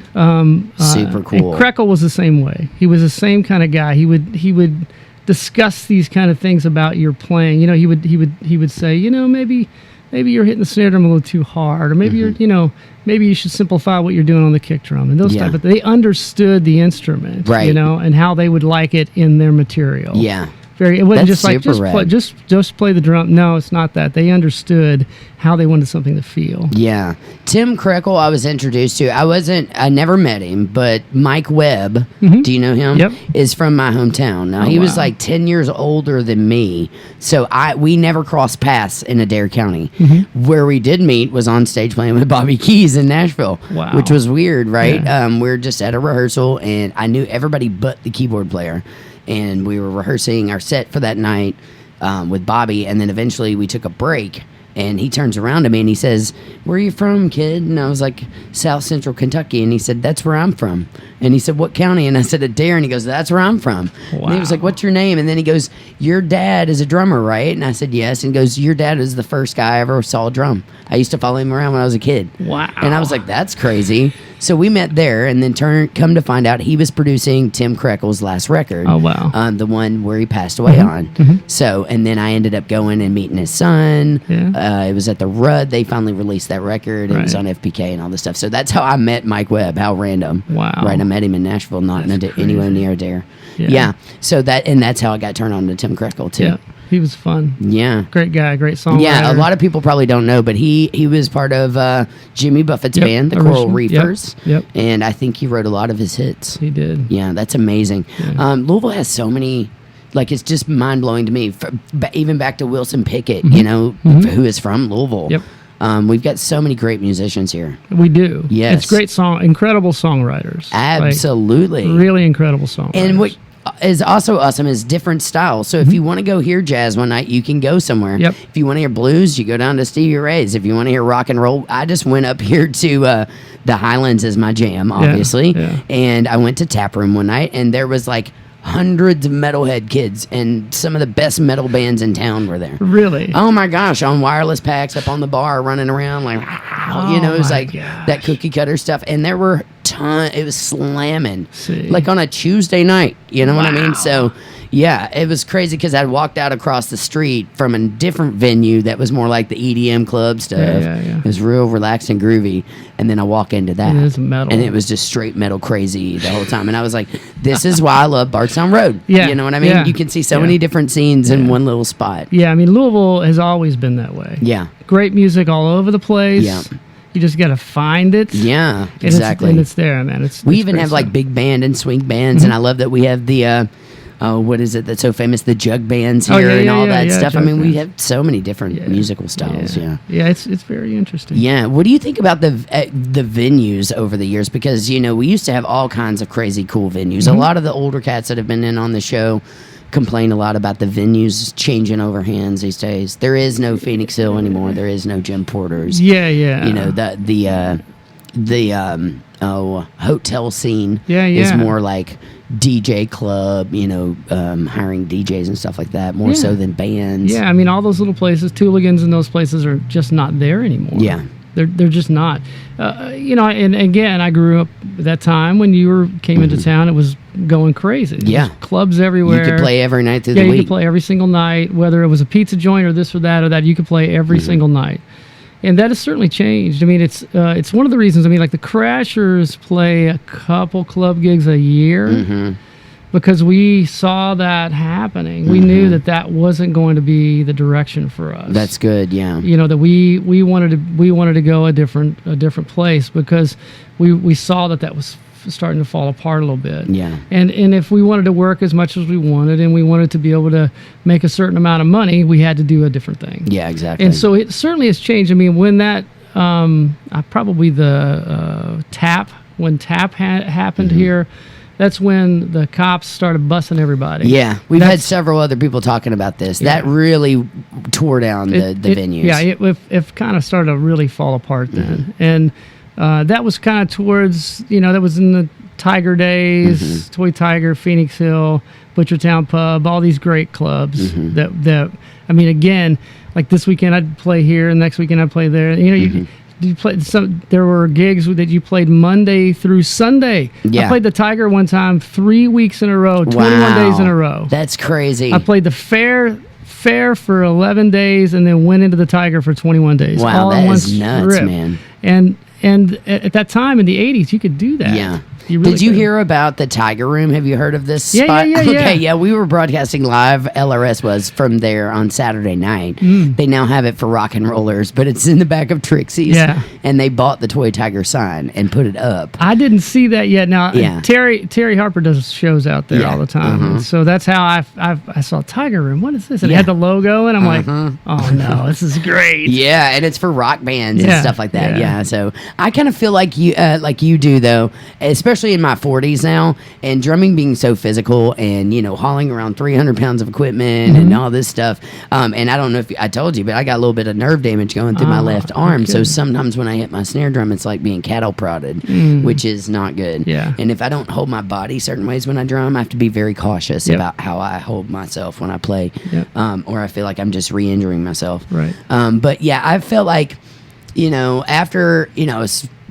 Super cool. And Krekel was the same way. He was the same kind of guy. He would discuss these kind of things about your playing. You know, he would say, you know, maybe you're hitting the snare drum a little too hard, or maybe you're, you know, maybe you should simplify what you're doing on the kick drum, and those type of. They understood the instrument, you know, and how they would like it in their material. Yeah. It wasn't just like just play the drum. No, it's not that. They understood how they wanted something to feel. Yeah. Tim Krekel I was introduced to. I never met him, but Mike Webb, do you know him? Yep. Is from my hometown. Now he was like 10 years older than me. So we never crossed paths in Adair County. Where we did meet was on stage playing with Bobby Keys in Nashville. Wow. Which was weird, right? Yeah. We were just at a rehearsal, and I knew everybody but the keyboard player. And we were rehearsing our set for that night with Bobby, and then eventually we took a break, and he turns around to me and he says, "Where are you from, kid?" And I was like, "South Central Kentucky." And he said, "That's where I'm from." And he said, "What county?" And I said, "Adair." And he goes, "That's where I'm from." Wow. And he was like, "What's your name?" And then he goes, "Your dad is a drummer, right?" And I said, "Yes." And he goes, "Your dad is the first guy I ever saw drum. I used to follow him around when I was a kid." Wow. And I was like, "That's crazy." So we met there, and then come to find out he was producing Tim Krekel's last record. Oh, wow. The one where he passed away on. So, and then I ended up going and meeting his son. Yeah. It was at the Rudd. They finally released that record. It was on FPK and all this stuff. So that's how I met Mike Webb. How random. Wow. Right, I met him in Nashville, not anywhere near Adair. Yeah. So that's how I got turned on to Tim Krekel too. Yeah. He was fun. Yeah. Great guy, great songwriter. Yeah, a lot of people probably don't know, but he was part of Jimmy Buffett's band, the Coral Reefers. Yep. And I think he wrote a lot of his hits. He did. Yeah, that's amazing. Yeah. Louisville has so many, like, it's just mind-blowing to me. Even back to Wilson Pickett, you know, who is from Louisville. Yep. We've got so many great musicians here. We do. Yes. It's great incredible songwriters. Absolutely. Like, really incredible songwriters. And what is also awesome is different styles. So if you want to go hear jazz one night, you can go somewhere. Yep. If you want to hear blues, you go down to Stevie Ray's. If you want to hear rock and roll, I just went up here to the Highlands is my jam, obviously. Yeah. And I went to Tap Room one night, and there was like hundreds of metalhead kids, and some of the best metal bands in town were there. Really? Oh my gosh, on wireless packs up on the bar, running around like, you know, it was like that cookie cutter stuff. And there were it was slamming, like on a Tuesday night, you know what I mean? So yeah, it was crazy because I walked out across the street from a different venue that was more like the EDM club stuff. It was real relaxed and groovy. And then I walk into that, it is metal. And it was just straight metal crazy the whole time. And I was like, this is why I love Bardstown Road. Yeah. You know what I mean? Yeah. You can see so many different scenes in one little spot. Yeah, I mean, Louisville has always been that way. Yeah. Great music all over the place. Yeah. You just got to find it. Yeah, exactly. And it's there, man. We even have like big band and swing bands, and I love that we have the what is it that's so famous? The jug bands here and all that stuff. I mean, we have so many different musical styles. Yeah, it's very interesting. Yeah, what do you think about the venues over the years? Because you know we used to have all kinds of crazy cool venues. A lot of the older cats that have been in on the show complain a lot about the venues changing over hands these days. There is no Phoenix Hill anymore. There is no Jim Porter's. Yeah. You know the hotel scene is more like DJ club, you know, hiring DJs and stuff like that, more so than bands. Yeah, I mean, all those little places, Tooligans and those places are just not there anymore. Yeah. They're just not. You know, and again, I grew up at that time when you came into town, it was going crazy. Yeah. Clubs everywhere. You could play every night through the week. You could play every single night, whether it was a pizza joint or this or that, you could play every single night. And that has certainly changed. I mean, it's one of the reasons. I mean, like the Crashers play a couple club gigs a year because we saw that happening. We knew that wasn't going to be the direction for us. That's good. Yeah. You know that we wanted to go a different place because we saw that was starting to fall apart a little bit. Yeah. And if we wanted to work as much as we wanted and we wanted to be able to make a certain amount of money, we had to do a different thing. Yeah, exactly. And so it certainly has changed. I mean, when that probably the tap, when tap happened here. That's when the cops started busting everybody. Yeah, we've had several other people talking about this. Yeah. That really tore down the venues. Yeah, it kind of started to really fall apart then. And that was kind of towards, that was in the Tiger days, Toy Tiger, Phoenix Hill, Butchertown Pub, all these great clubs that I mean, again, like this weekend I'd play here, and next weekend I'd play there. You played there were gigs that you played Monday through Sunday. Yeah. I played the Tiger one time 3 weeks in a row, 21 days in a row. That's crazy. I played the Fair for 11 days and then went into the Tiger for 21 days. Wow, that is nuts, man. And at that time in the 80s, you could do that. Yeah. Did you hear about the Tiger Room? Have you heard of this spot? Yeah. Okay, yeah, we were broadcasting live. LRS was from there on Saturday night. They now have it for rock and rollers, but it's in the back of Trixie's. Yeah. And they bought the Toy Tiger sign and put it up. I didn't see that yet. Now, Terry Harper does shows out there all the time. So that's how I saw Tiger Room. What is this? And it had the logo, and I'm like, oh, no, this is great. Yeah, and it's for rock bands and stuff like that. Yeah, so I kind of feel like you do, though, especially in my 40s now, and drumming being so physical and hauling around 300 pounds of equipment and all this stuff, and I don't know if I told you, but I got a little bit of nerve damage going through my left arm. So sometimes when I hit my snare drum, it's like being cattle prodded, which is not good. And if I don't hold my body certain ways when I drum, I have to be very cautious about how I hold myself when I play, or I feel like I'm just re-injuring myself. But yeah, I felt like after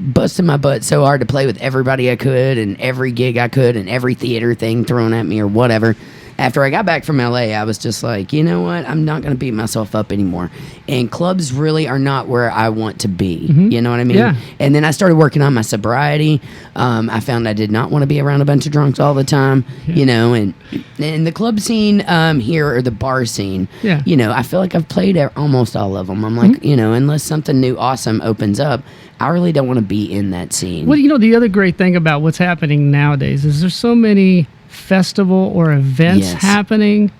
busting my butt so hard to play with everybody I could and every gig I could and every theater thing thrown at me or whatever. After I got back from LA, I was just like, you know what? I'm not going to beat myself up anymore. And clubs really are not where I want to be. You know what I mean? Yeah. And then I started working on my sobriety. I found I did not want to be around a bunch of drunks all the time, and the club scene here, or the bar scene, I feel like I've played almost all of them. I'm like, unless something new awesome opens up, I really don't want to be in that scene. Well, the other great thing about what's happening nowadays is there's so many festival or events happening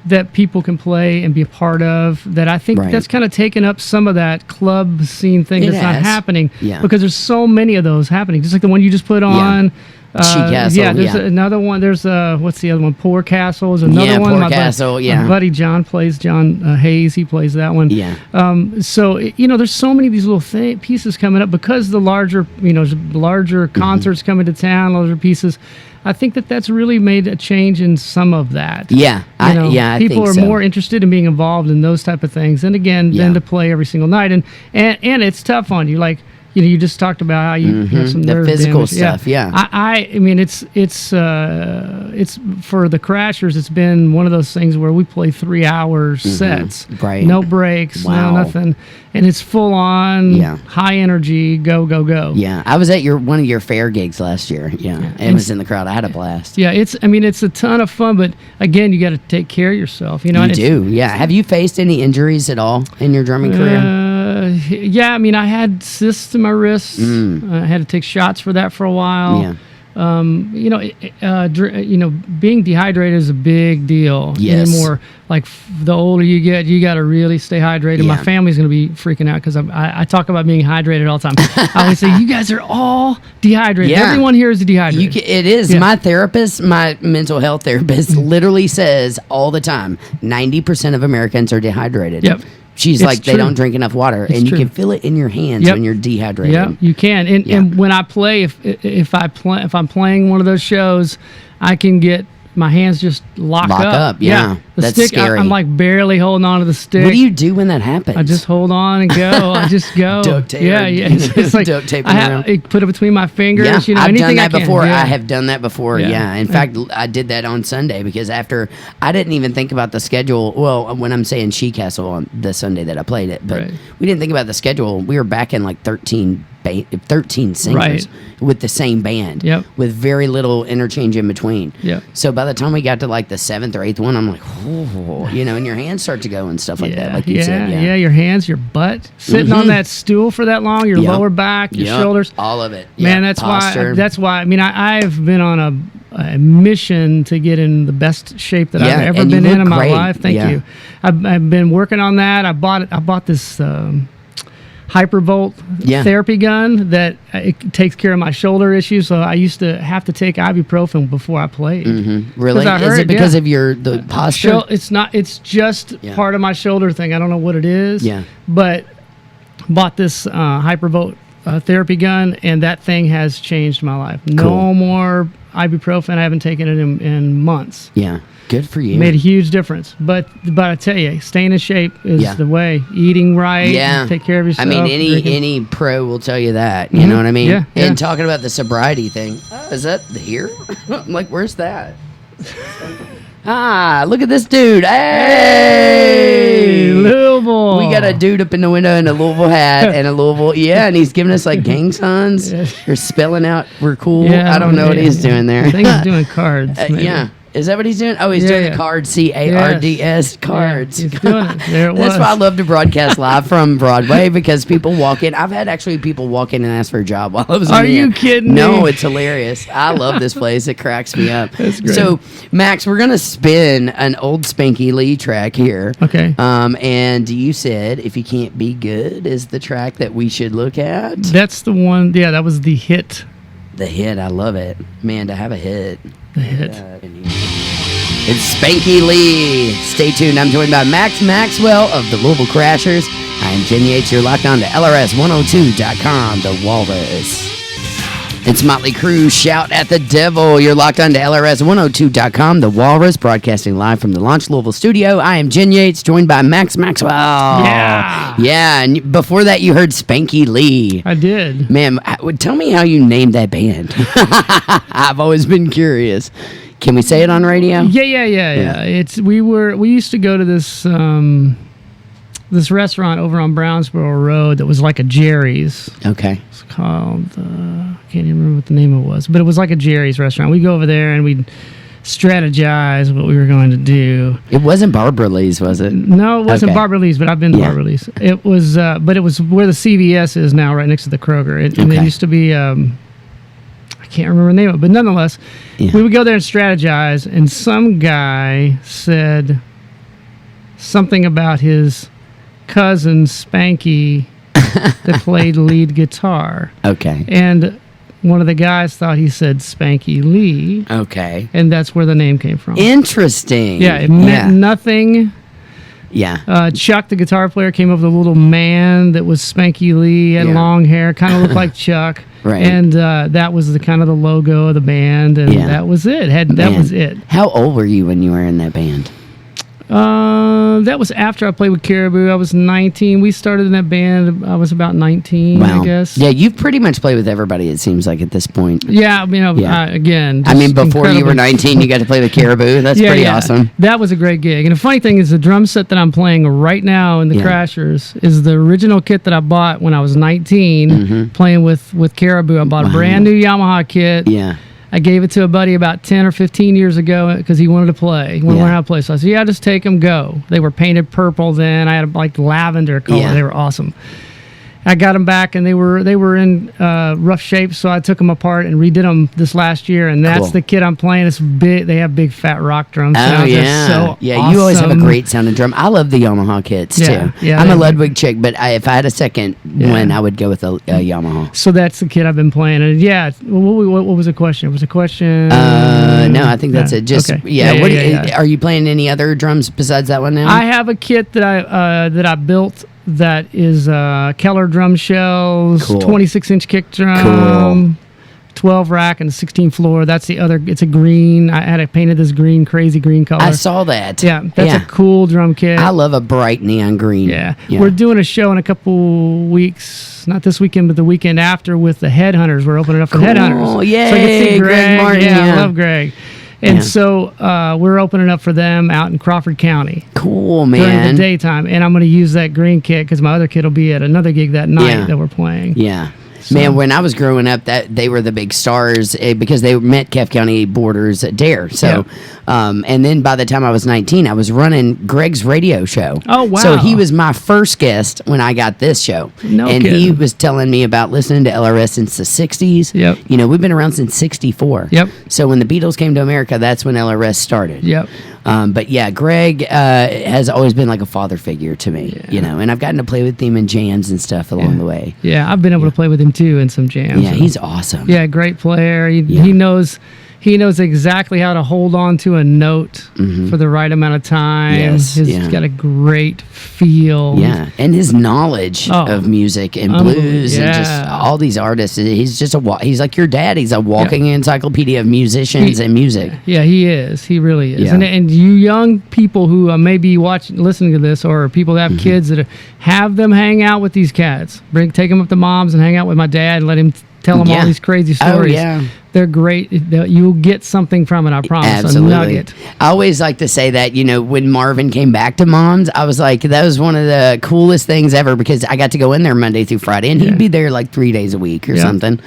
that people can play and be a part of, that I think that's kind of taken up some of that club scene thing that's not happening, because there's so many of those happening, just like the one you just put on. There's another one. There's what's the other one? Poor Castle is another one. Poor Castle. My buddy John plays. John Hayes. He plays that one. So there's so many of these little pieces coming up because the larger concerts coming to town. Larger pieces. I think that's really made a change in some of that. I people think are more interested in being involved in those type of things, and again, than to play every single night. And it's tough on you, like. You just talked about how you have some nerve physical damage. stuff. I mean, it's for the Crashers. It's been one of those things where we play 3 hour sets, no breaks, no nothing, and it's full on, high energy, go. Yeah, I was at one of your fair gigs last year. And was in the crowd. I had a blast. Yeah, it's a ton of fun, but again, you got to take care of yourself. You do. Yeah. Have you faced any injuries at all in your drumming career? I mean, I had cysts in my wrists. I had to take shots for that for a while. Being dehydrated is a big deal anymore. Like the older you get, you got to really stay hydrated. My family's going to be freaking out because I talk about being hydrated all the time. I always say, you guys are all dehydrated. Everyone here is dehydrated. It is. My therapist, my mental health therapist, literally says all the time, 90% of Americans are dehydrated. She's like, they don't drink enough water, and you can feel it in your hands when you're dehydrated. Yeah, you can. And when I play, if I'm playing one of those shows, I can get my hands just lock up. Yeah. The That's stick, scary. I'm like barely holding on to the stick. What do you do when that happens? I just hold on and go. I just go. Duct tape. Yeah. It's like duct tape I put it between my fingers. I've done that before. I have done that before. In fact, I did that on Sunday because after I didn't even think about the schedule. Well, when I'm saying She Castle on the Sunday that I played it, but we didn't think about the schedule. We were back in like 13 singers with the same band with very little interchange in between. So by the time we got to like the 7th or 8th one, I'm like, oh, and your hands start to go and stuff like that, like you said. Your hands, your butt, sitting on that stool for that long, your lower back, your shoulders, all of it. Man, that's why. I mean, I've been on a mission to get in the best shape that I've ever been in my life. Thank you. I've been working on that. I bought this. hypervolt therapy gun that it takes care of my shoulder issues. So I used to have to take ibuprofen before I played. Really? Is it because of the posture? It's not. It's just part of my shoulder thing. I don't know what it is. Yeah. But bought this hypervolt therapy gun, and that thing has changed my life. No more ibuprofen. I haven't taken it in months. Yeah. Good for you. Made a huge difference. But I tell you, staying in shape is the way. Eating right. Yeah. Take care of yourself. I mean, any pro will tell you that. You know what I mean? Yeah. And talking about the sobriety thing. Is that here? I'm like, where's that? Look at this dude. Hey, Louisville. We got a dude up in the window in a Louisville hat and a Louisville. Yeah, and he's giving us like gang signs. You're spelling out, we're cool. I don't know what he's doing there. I think he's doing cards. Yeah. Is that what he's doing? Oh, he's doing the cards, CARDS, cards. Yeah, he's doing it. There it was. That's why I love to broadcast live from Broadway, because people walk in. I've had actually people walk in and ask for a job while I was in Are you kidding me? No, it's hilarious. I love this place. It cracks me up. That's great. So, Max, we're going to spin an old Spanky Lee track here. Okay. And you said If You Can't Be Good is the track that we should look at. That's the one. Yeah, that was the hit. The hit. I love it. Man, to have a hit. The hit. It's Spanky Lee. Stay tuned. I'm joined by Maxwell of the Louisville Crashers. I am Jen Yates. You're locked on to LRS102.com, The Walrus. It's Motley Crue, Shout at the Devil. You're locked on to LRS102.com, The Walrus, broadcasting live from the Launch Louisville studio. I am Jen Yates, joined by Maxwell. Yeah. Yeah, and before that you heard Spanky Lee. I did. Man, tell me how you named that band. I've always been curious. Can we say it on radio? Yeah. We used to go to this this restaurant over on Brownsboro Road that was like a Jerry's. Okay. It's called I can't even remember what the name of it was, but it was like a Jerry's restaurant. We'd go over there and we'd strategize what we were going to do. It wasn't Barbara Lee's, was it? No, it wasn't Barbara Lee's, but I've been to Barbara Lee's. It was, but it was where the CVS is now, right next to the Kroger. And it used to be. I can't remember the name of it, but nonetheless, we would go there and strategize, and some guy said something about his cousin Spanky that played lead guitar. Okay. And one of the guys thought he said Spanky Lee. Okay. And that's where the name came from. Interesting. Yeah, it meant nothing. Yeah. Chuck, the guitar player, came up with a little man that was Spanky Lee, had long hair, kind of looked like Chuck. Right. And that was the kind of the logo of the band, and that was it. That was it. How old were you when you were in that band? That was after I played with Caribou. I was 19. We started in that band. I was about 19, I guess. Yeah, you've pretty much played with everybody, it seems like, at this point. Yeah, again. I mean, before you were 19, you got to play with Caribou. That's pretty awesome. That was a great gig. And the funny thing is, the drum set that I'm playing right now in the Crashers is the original kit that I bought when I was 19, playing with Caribou. I bought a brand new Yamaha kit. Yeah. I gave it to a buddy about 10 or 15 years ago because he wanted to play. He wanted to learn how to play. So I said, just take them, go. They were painted purple then. I had like lavender color. Yeah. They were awesome. I got them back, and they were in rough shape, so I took them apart and redid them this last year, and that's the kit I'm playing. It's big. They have big fat rock drums. Oh, yeah. So awesome. You always have a great sounding drum. I love the Yamaha kits, too. Yeah, I'm a Ludwig chick, but if I had a second one, I would go with a Yamaha. So that's the kit I've been playing. And what was the question? Was the question? No, I think that's it. Just Are you playing any other drums besides that one now? I have a kit that I built that is Keller drum shells, 26-inch kick drum, 12 rack, and 16 floor. That's the other. It's a green. I had it painted this crazy green color. I saw that. Yeah, that's a cool drum kit. I love a bright neon green. Yeah. We're doing a show in a couple weeks, not this weekend, but the weekend after, with the Headhunters. We're opening up for Headhunters. Oh, yeah. So I get to see Greg Martin. Yeah, I love Greg. And so we're opening up for them out in Crawford County. Cool, man. During the daytime. And I'm going to use that green kit because my other kit will be at another gig that night that we're playing. Yeah. Man, when I was growing up, that they were the big stars because they met Calhoun County Borders at Dare. So, and then by the time I was 19, I was running Greg's radio show. Oh, wow. So he was my first guest when I got this show. And he was telling me about listening to LRS since the 60s. Yep. You know, we've been around since 64. Yep. So when the Beatles came to America, that's when LRS started. Yep. But yeah, Greg has always been like a father figure to me, you know, and I've gotten to play with him in jams and stuff along the way. Yeah, I've been able to play with him too in some jams. Yeah, he's awesome. Yeah, great player. He knows exactly how to hold on to a note for the right amount of time. Yes, He's got a great feel. Yeah, and his knowledge of music and blues and just all these artists. He's just he's like your dad. He's a walking encyclopedia of musicians and music. Yeah, he is. He really is. Yeah. And you young people who may be listening to this, or people that have kids that have them hang out with these cats. Take them up to mom's and hang out with my dad and let him tell them all these crazy stories. Oh, yeah. They're great. You'll get something from it, I promise. Absolutely. A nugget. I always like to say that, you know, when Marvin came back to Mom's, I was like, that was one of the coolest things ever because I got to go in there Monday through Friday, and he'd be there like 3 days a week or something.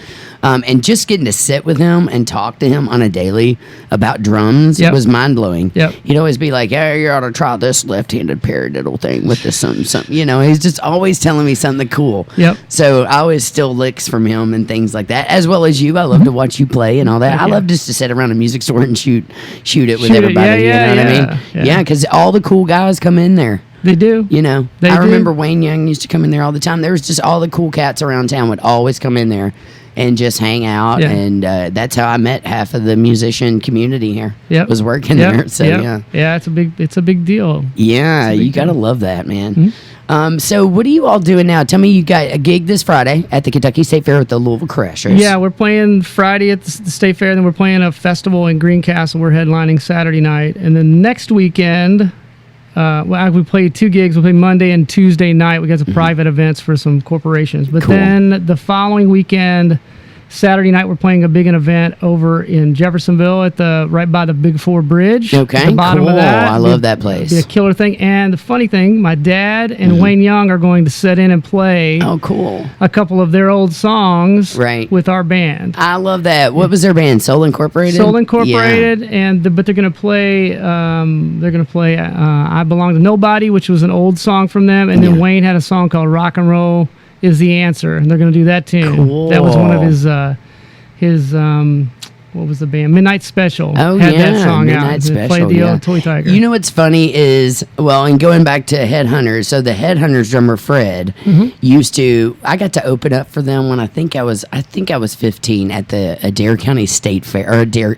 And just getting to sit with him and talk to him on a daily about drums was mind-blowing. He'd always be like, hey, you ought to try this left-handed paradiddle thing with this something. You know, he's just always telling me something cool. So I always steal licks from him and things like that, as well as you. I love to watch you play and all that. I love just to sit around a music store and shoot it with everybody. You know what I mean? Yeah, because all the cool guys come in there. They do. You know, I remember Wayne Young used to come in there all the time. There was just all the cool cats around town would always come in there and just hang out, and that's how I met half of the musician community here. Was working there. So yeah, it's a big deal. Yeah, you gotta love that, man. So what are you all doing now? Tell me, you got a gig this Friday at the Kentucky State Fair with the Louisville Crashers. Yeah, we're playing Friday at the State Fair, and then we're playing a festival in Greencastle. We're headlining Saturday night, and then next weekend. We played 2 gigs. We'll play Monday and Tuesday night. We got some private events for some corporations. But then the following weekend, Saturday night, we're playing a big event over in Jeffersonville at right by the Big 4 Bridge. Okay, at the bottom of that. I love that place. Be a killer thing. And the funny thing, my dad and Wayne Young are going to set in and play. Oh, cool! A couple of their old songs, with our band. I love that. What was their band? Soul Incorporated. Soul Incorporated, but they're going to play. "I Belong to Nobody," which was an old song from them, and then Wayne had a song called "Rock and Roll Is the Answer," and they're going to do that tune. Cool. That was one of his what was the band? Midnight Special. Oh, had yeah. that song Midnight out. Special. Played the old Toy Tiger. You know what's funny is, and going back to Headhunters, so the Headhunters drummer Fred used to, I got to open up for them when I think I was 15 at the Adair County State Fair, or Adair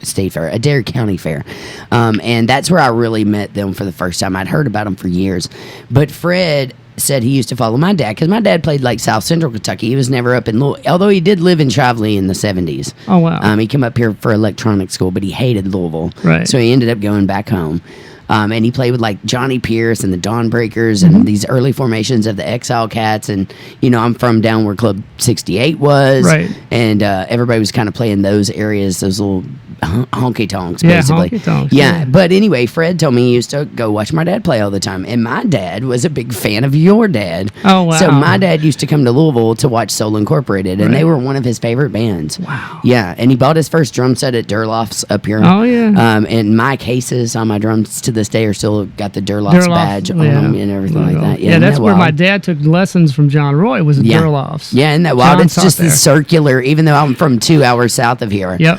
County Fair. And that's where I really met them for the first time. I'd heard about them for years. But Fred said he used to follow my dad because my dad played like South Central Kentucky. He was never up in Louisville, although he did live in Shively in the 70s. Oh, wow. He came up here for electronic school, but he hated Louisville. Right. So he ended up going back home. And he played with like Johnny Pierce and the Dawnbreakers and these early formations of the Exile Cats. And, you know, I'm from down where Club 68 was. Right. And everybody was kind of playing those areas, those little honky tonks, basically. Honky tonks. Yeah. But anyway, Fred told me he used to go watch my dad play all the time. And my dad was a big fan of your dad. Oh, wow. So my dad used to come to Louisville to watch Soul Incorporated, and they were one of his favorite bands. Wow. Yeah. And he bought his first drum set at Durloff's up here. Oh, yeah. And my cases on my drums to this day are still got the Durloff's badge on them and everything like that. Yeah, that's where my dad took lessons from John Roy, was at Durloff's. Yeah, isn't that wild? It's just the circular, even though I'm from 2 hours south of here. Yep.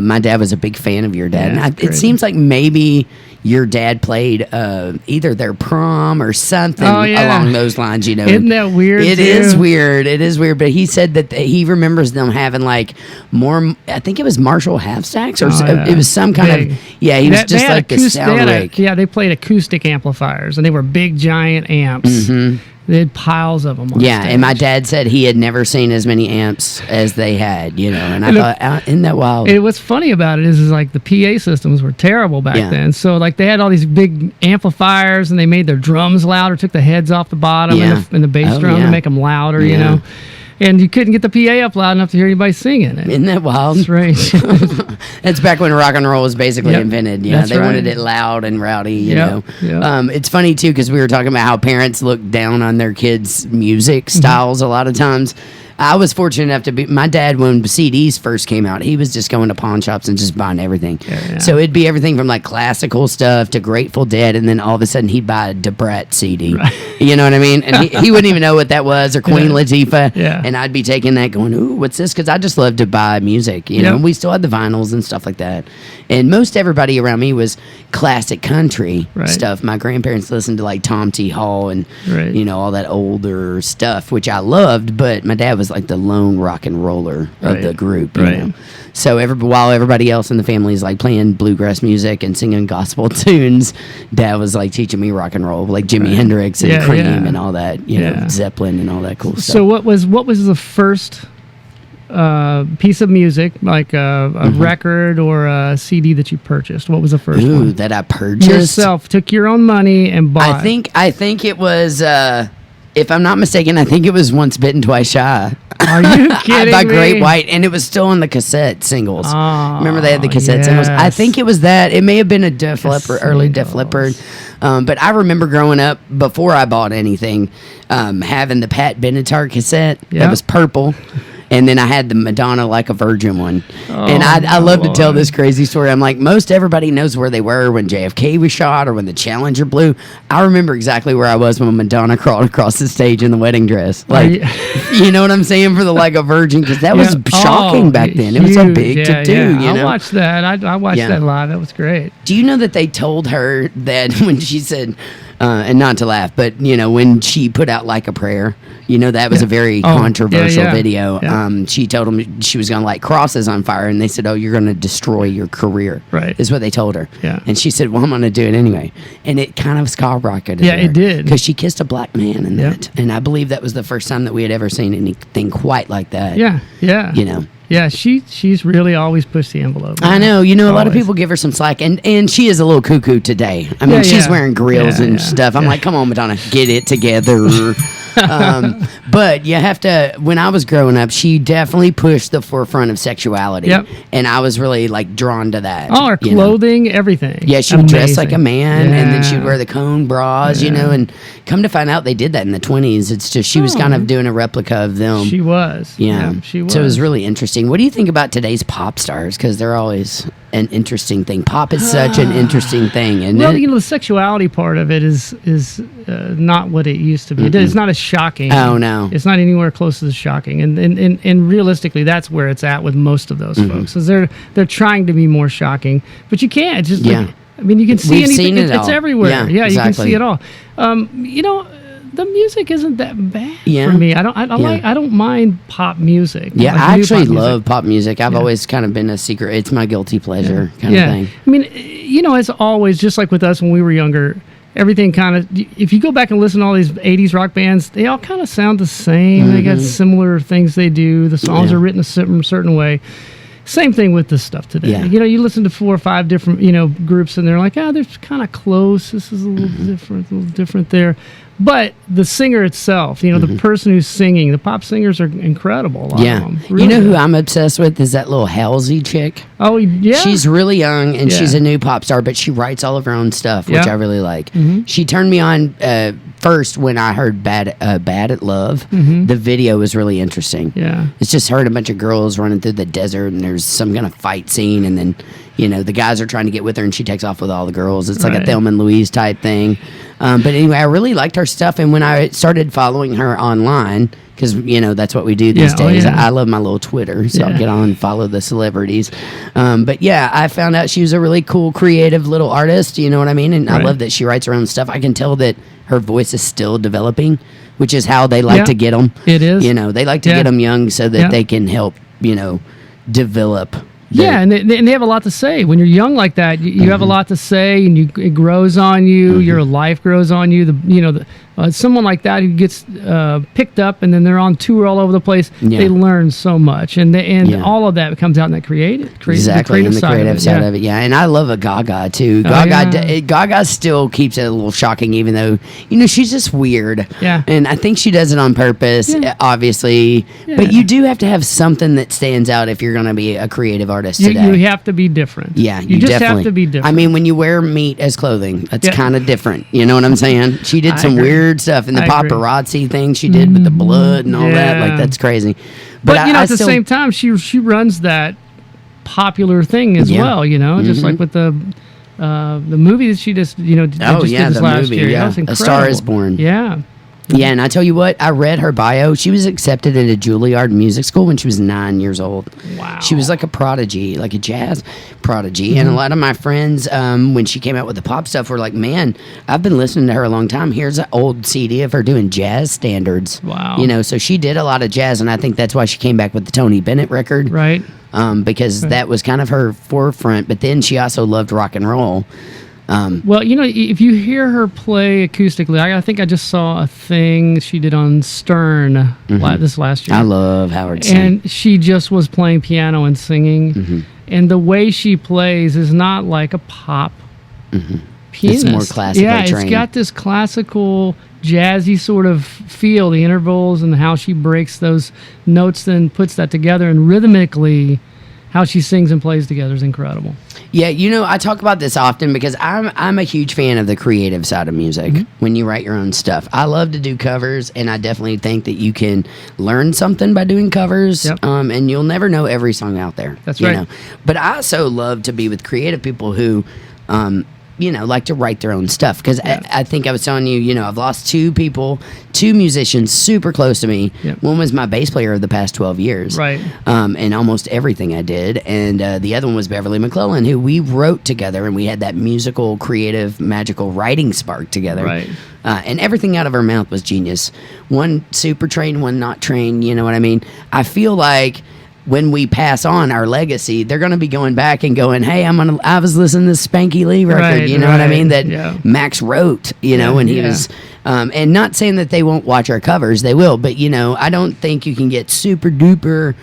My dad was a big fan of your dad. Yeah, and it seems like maybe your dad played either their prom or something along those lines, you know. Isn't that weird? It is weird. It is weird. But he said that he remembers them having like more, I think it was Marshall half stacks or it was some kind of, he was just like the sound rig. They played acoustic amplifiers, and they were big, giant amps. They had piles of them on stage. And my dad said he had never seen as many amps as they had, you know, and I thought, isn't that wild? What's funny about it is like the PA systems were terrible back then. So like they had all these big amplifiers, and they made their drums louder, took the heads off the bottom and the bass drum to make them louder, you know. And you couldn't get the PA up loud enough to hear anybody singing it. Isn't that wild? Strange. That's back when rock and roll was basically invented. You know, they wanted it loud and rowdy, you know. It's funny, too, because we were talking about how parents look down on their kids' music styles a lot of times. I was fortunate enough to be. My dad, when CDs first came out, he was just going to pawn shops and just buying everything. Yeah. So it'd be everything from like classical stuff to Grateful Dead, and then all of a sudden he'd buy a Debrat CD. Right. You know what I mean? And he wouldn't even know what that was, or Queen Latifah. Yeah. And I'd be taking that, going, "Ooh, what's this?" Because I just love to buy music. You know, and we still had the vinyls and stuff like that. And most everybody around me was classic country stuff. My grandparents listened to like Tom T. Hall and you know, all that older stuff, which I loved. But my dad was like the lone rock and roller of the group. You know? So while everybody else in the family is like playing bluegrass music and singing gospel tunes, Dad was like teaching me rock and roll, like Jimi Hendrix and Cream and all that. You know, Zeppelin and all that cool stuff. So what was the first piece of music, like a record or a CD that you purchased? What was the first one that I purchased yourself? Took your own money and bought. I think it was. If I'm not mistaken, I think it was Once Bitten, Twice Shy. Are you kidding by me? Great White, and it was still on the cassette singles. Oh, remember they had the cassette singles? I think it was that. It may have been a Def Leppard, early Def Leppard. But I remember growing up, before I bought anything, having the Pat Benatar cassette that was purple. And then I had the Madonna Like a Virgin one. And I love to tell this crazy story. I'm like, most everybody knows where they were when JFK was shot or when the Challenger blew. I remember exactly where I was when Madonna crawled across the stage in the wedding dress. Like, you know what I'm saying? For the Like a Virgin, because that was shocking back then. It was so big to do, you know? I watched that. I watched that live. That was great. Do you know that they told her that when she said... and not to laugh, but, you know, when she put out Like a Prayer, you know, that was a very controversial video. Yeah. She told them she was going to light crosses on fire, and they said, "Oh, you're going to destroy your career." Right. Is what they told her. Yeah. And she said, "Well, I'm going to do it anyway." And it kind of skyrocketed. Yeah, it did. Because she kissed a black man in that. And I believe that was the first time that we had ever seen anything quite like that. Yeah, yeah. You know. Yeah, she's really always pushed the envelope. I know. You know, a lot of people give her some slack, and she is a little cuckoo today. I mean, she's wearing grills and stuff. I'm like, come on, Madonna, get it together. But you have to, when I was growing up, she definitely pushed the forefront of sexuality. Yep. And I was really like drawn to that. Oh, her clothing, everything. Yeah, she would dress like a man, and then she would wear the cone bras, you know, and come to find out they did that in the 20s. It's just, she was kind of doing a replica of them. She was. Yeah. She was. So it was really interesting. What do you think about today's pop stars? Because they're always an interesting thing. Pop is such an interesting thing, isn't it? You know, the sexuality part of it is not what it used to be. It's not as shocking. Oh, no. It's not anywhere close to as shocking. And realistically, that's where it's at with most of those folks. Is they're trying to be more shocking, but you can't. It's just like, I mean, you can see anything. It's everywhere. Yeah, exactly. You can see it all. You know, the music isn't that bad for me. I don't mind pop music. Yeah, I actually love pop music. I've always kind of been a secret. It's my guilty pleasure kind of thing. I mean, you know, as always, just like with us when we were younger, everything kind of, if you go back and listen to all these 80s rock bands, they all kind of sound the same. They got similar things they do. The songs are written a certain way. Same thing with this stuff today. Yeah. You know, you listen to 4 or 5 different, you know, groups, and they're like, they're kind of close. This is a little different there. But the singer itself, you know, the person who's singing, the pop singers are incredible. A lot of them. Really you know who I'm obsessed with is that little Halsey chick. Oh, yeah. She's really young, and she's a new pop star, but she writes all of her own stuff, which I really like. She turned me on first when I heard Bad at Love. The video was really interesting. Yeah. It's just her and a bunch of girls running through the desert, and there's some kind of fight scene, and then, you know, the guys are trying to get with her, and she takes off with all the girls. It's like a Thelma and Louise type thing. But anyway, I really liked her stuff, and when I started following her online, because, you know, that's what we do these days. I love my little Twitter, so I'll get on and follow the celebrities. But yeah, I found out she was a really cool, creative little artist, you know what I mean? And I love that she writes her own stuff. I can tell that her voice is still developing, which is how they like to get them. It is. You know, they like to get them young so that they can help, you know, develop. And they have a lot to say. When you're young like that, you have a lot to say, and it grows on you. Your life grows on you. Someone like that who gets picked up and then they're on tour all over the place. They learn so much, and all of that comes out in that creative side of it. And I love a Gaga too. Gaga still keeps it a little shocking, even though, you know, she's just weird. Yeah, and I think she does it on purpose, obviously. But you do have to have something that stands out if you're going to be a creative artist today. You have to be different. Yeah, you just have to be different. I mean, when you wear meat as clothing, that's kind of different. You know what I'm saying? She did some weird weird stuff, and the I agree. paparazzi thing she did with the blood and all that. Like, that's crazy. But at the same time, she runs that popular thing as well. Just like with the movie that she just did this last year. Yeah. That was A Star Is Born. Yeah. Yeah, and I tell you what, I read her bio. She was accepted into Juilliard Music School when she was 9 years old. Wow. She was like a prodigy, like a jazz prodigy. And a lot of my friends, when she came out with the pop stuff, were like, man, I've been listening to her a long time. Here's an old CD of her doing jazz standards. Wow. So she did a lot of jazz, and I think that's why she came back with the Tony Bennett record. Right. Because that was kind of her forefront. But then she also loved rock and roll. Well, if you hear her play acoustically, I think I just saw a thing she did on Stern this last year. I love Howard sing. And she just was playing piano and singing. And the way she plays is not like a pop pianist. It's more classically trained. It's got this classical, jazzy sort of feel, the intervals and how she breaks those notes and puts that together, and rhythmically how she sings and plays together is incredible. Yeah, I talk about this often because I'm a huge fan of the creative side of music. When you write your own stuff, I love to do covers, and I definitely think that you can learn something by doing covers. Yep. And you'll never know every song out there. That's right. But I also love to be with creative people who like to write their own stuff, because I think I was telling you, I've lost two musicians super close to me. Yep. One was my bass player of the past 12 years. Right. And almost everything I did. And the other one was Beverly McClellan, who we wrote together, and we had that musical, creative, magical writing spark together. Right. And everything out of her mouth was genius. One super trained, one not trained, you know what I mean? I feel like when we pass on our legacy, they're going to be going back and going, hey, I was listening to this Spanky Lee record, Right, what I mean, that Max wrote, when he was, and not saying that they won't watch our covers, they will, but, I don't think you can get super duper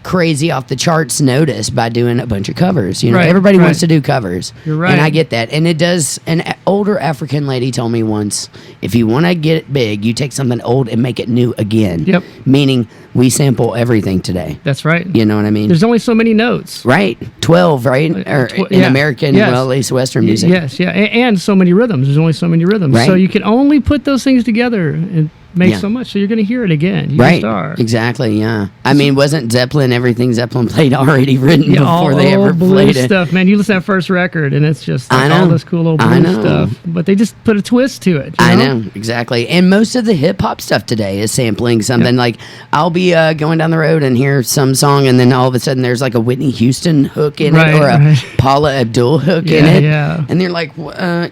crazy off the charts notice by doing a bunch of covers. Everybody wants to do covers. You're right. And I get that. And it does. An older African lady told me once, if you want to get it big, you take something old and make it new again. Yep. Meaning we sample everything today. That's right. You know what I mean? There's only so many notes. Right. 12, right? Or in American, well, at least Western music. Yes, yeah. And so many rhythms. There's only so many rhythms. Right. So you can only put those things together and make so much. So you're going to hear it again. You just are. Exactly, yeah. I mean, wasn't everything Zeppelin played already written before they ever played it? Stuff, man. You listen to that first record, and it's just like all this cool old blues stuff. But they just put a twist to it. I know, exactly. And most of the hip-hop stuff today is sampling something. Like, I'll be going down the road and hear some song, and then all of a sudden there's like a Whitney Houston hook in it, or a Paula Abdul hook in it. Yeah. And they're like,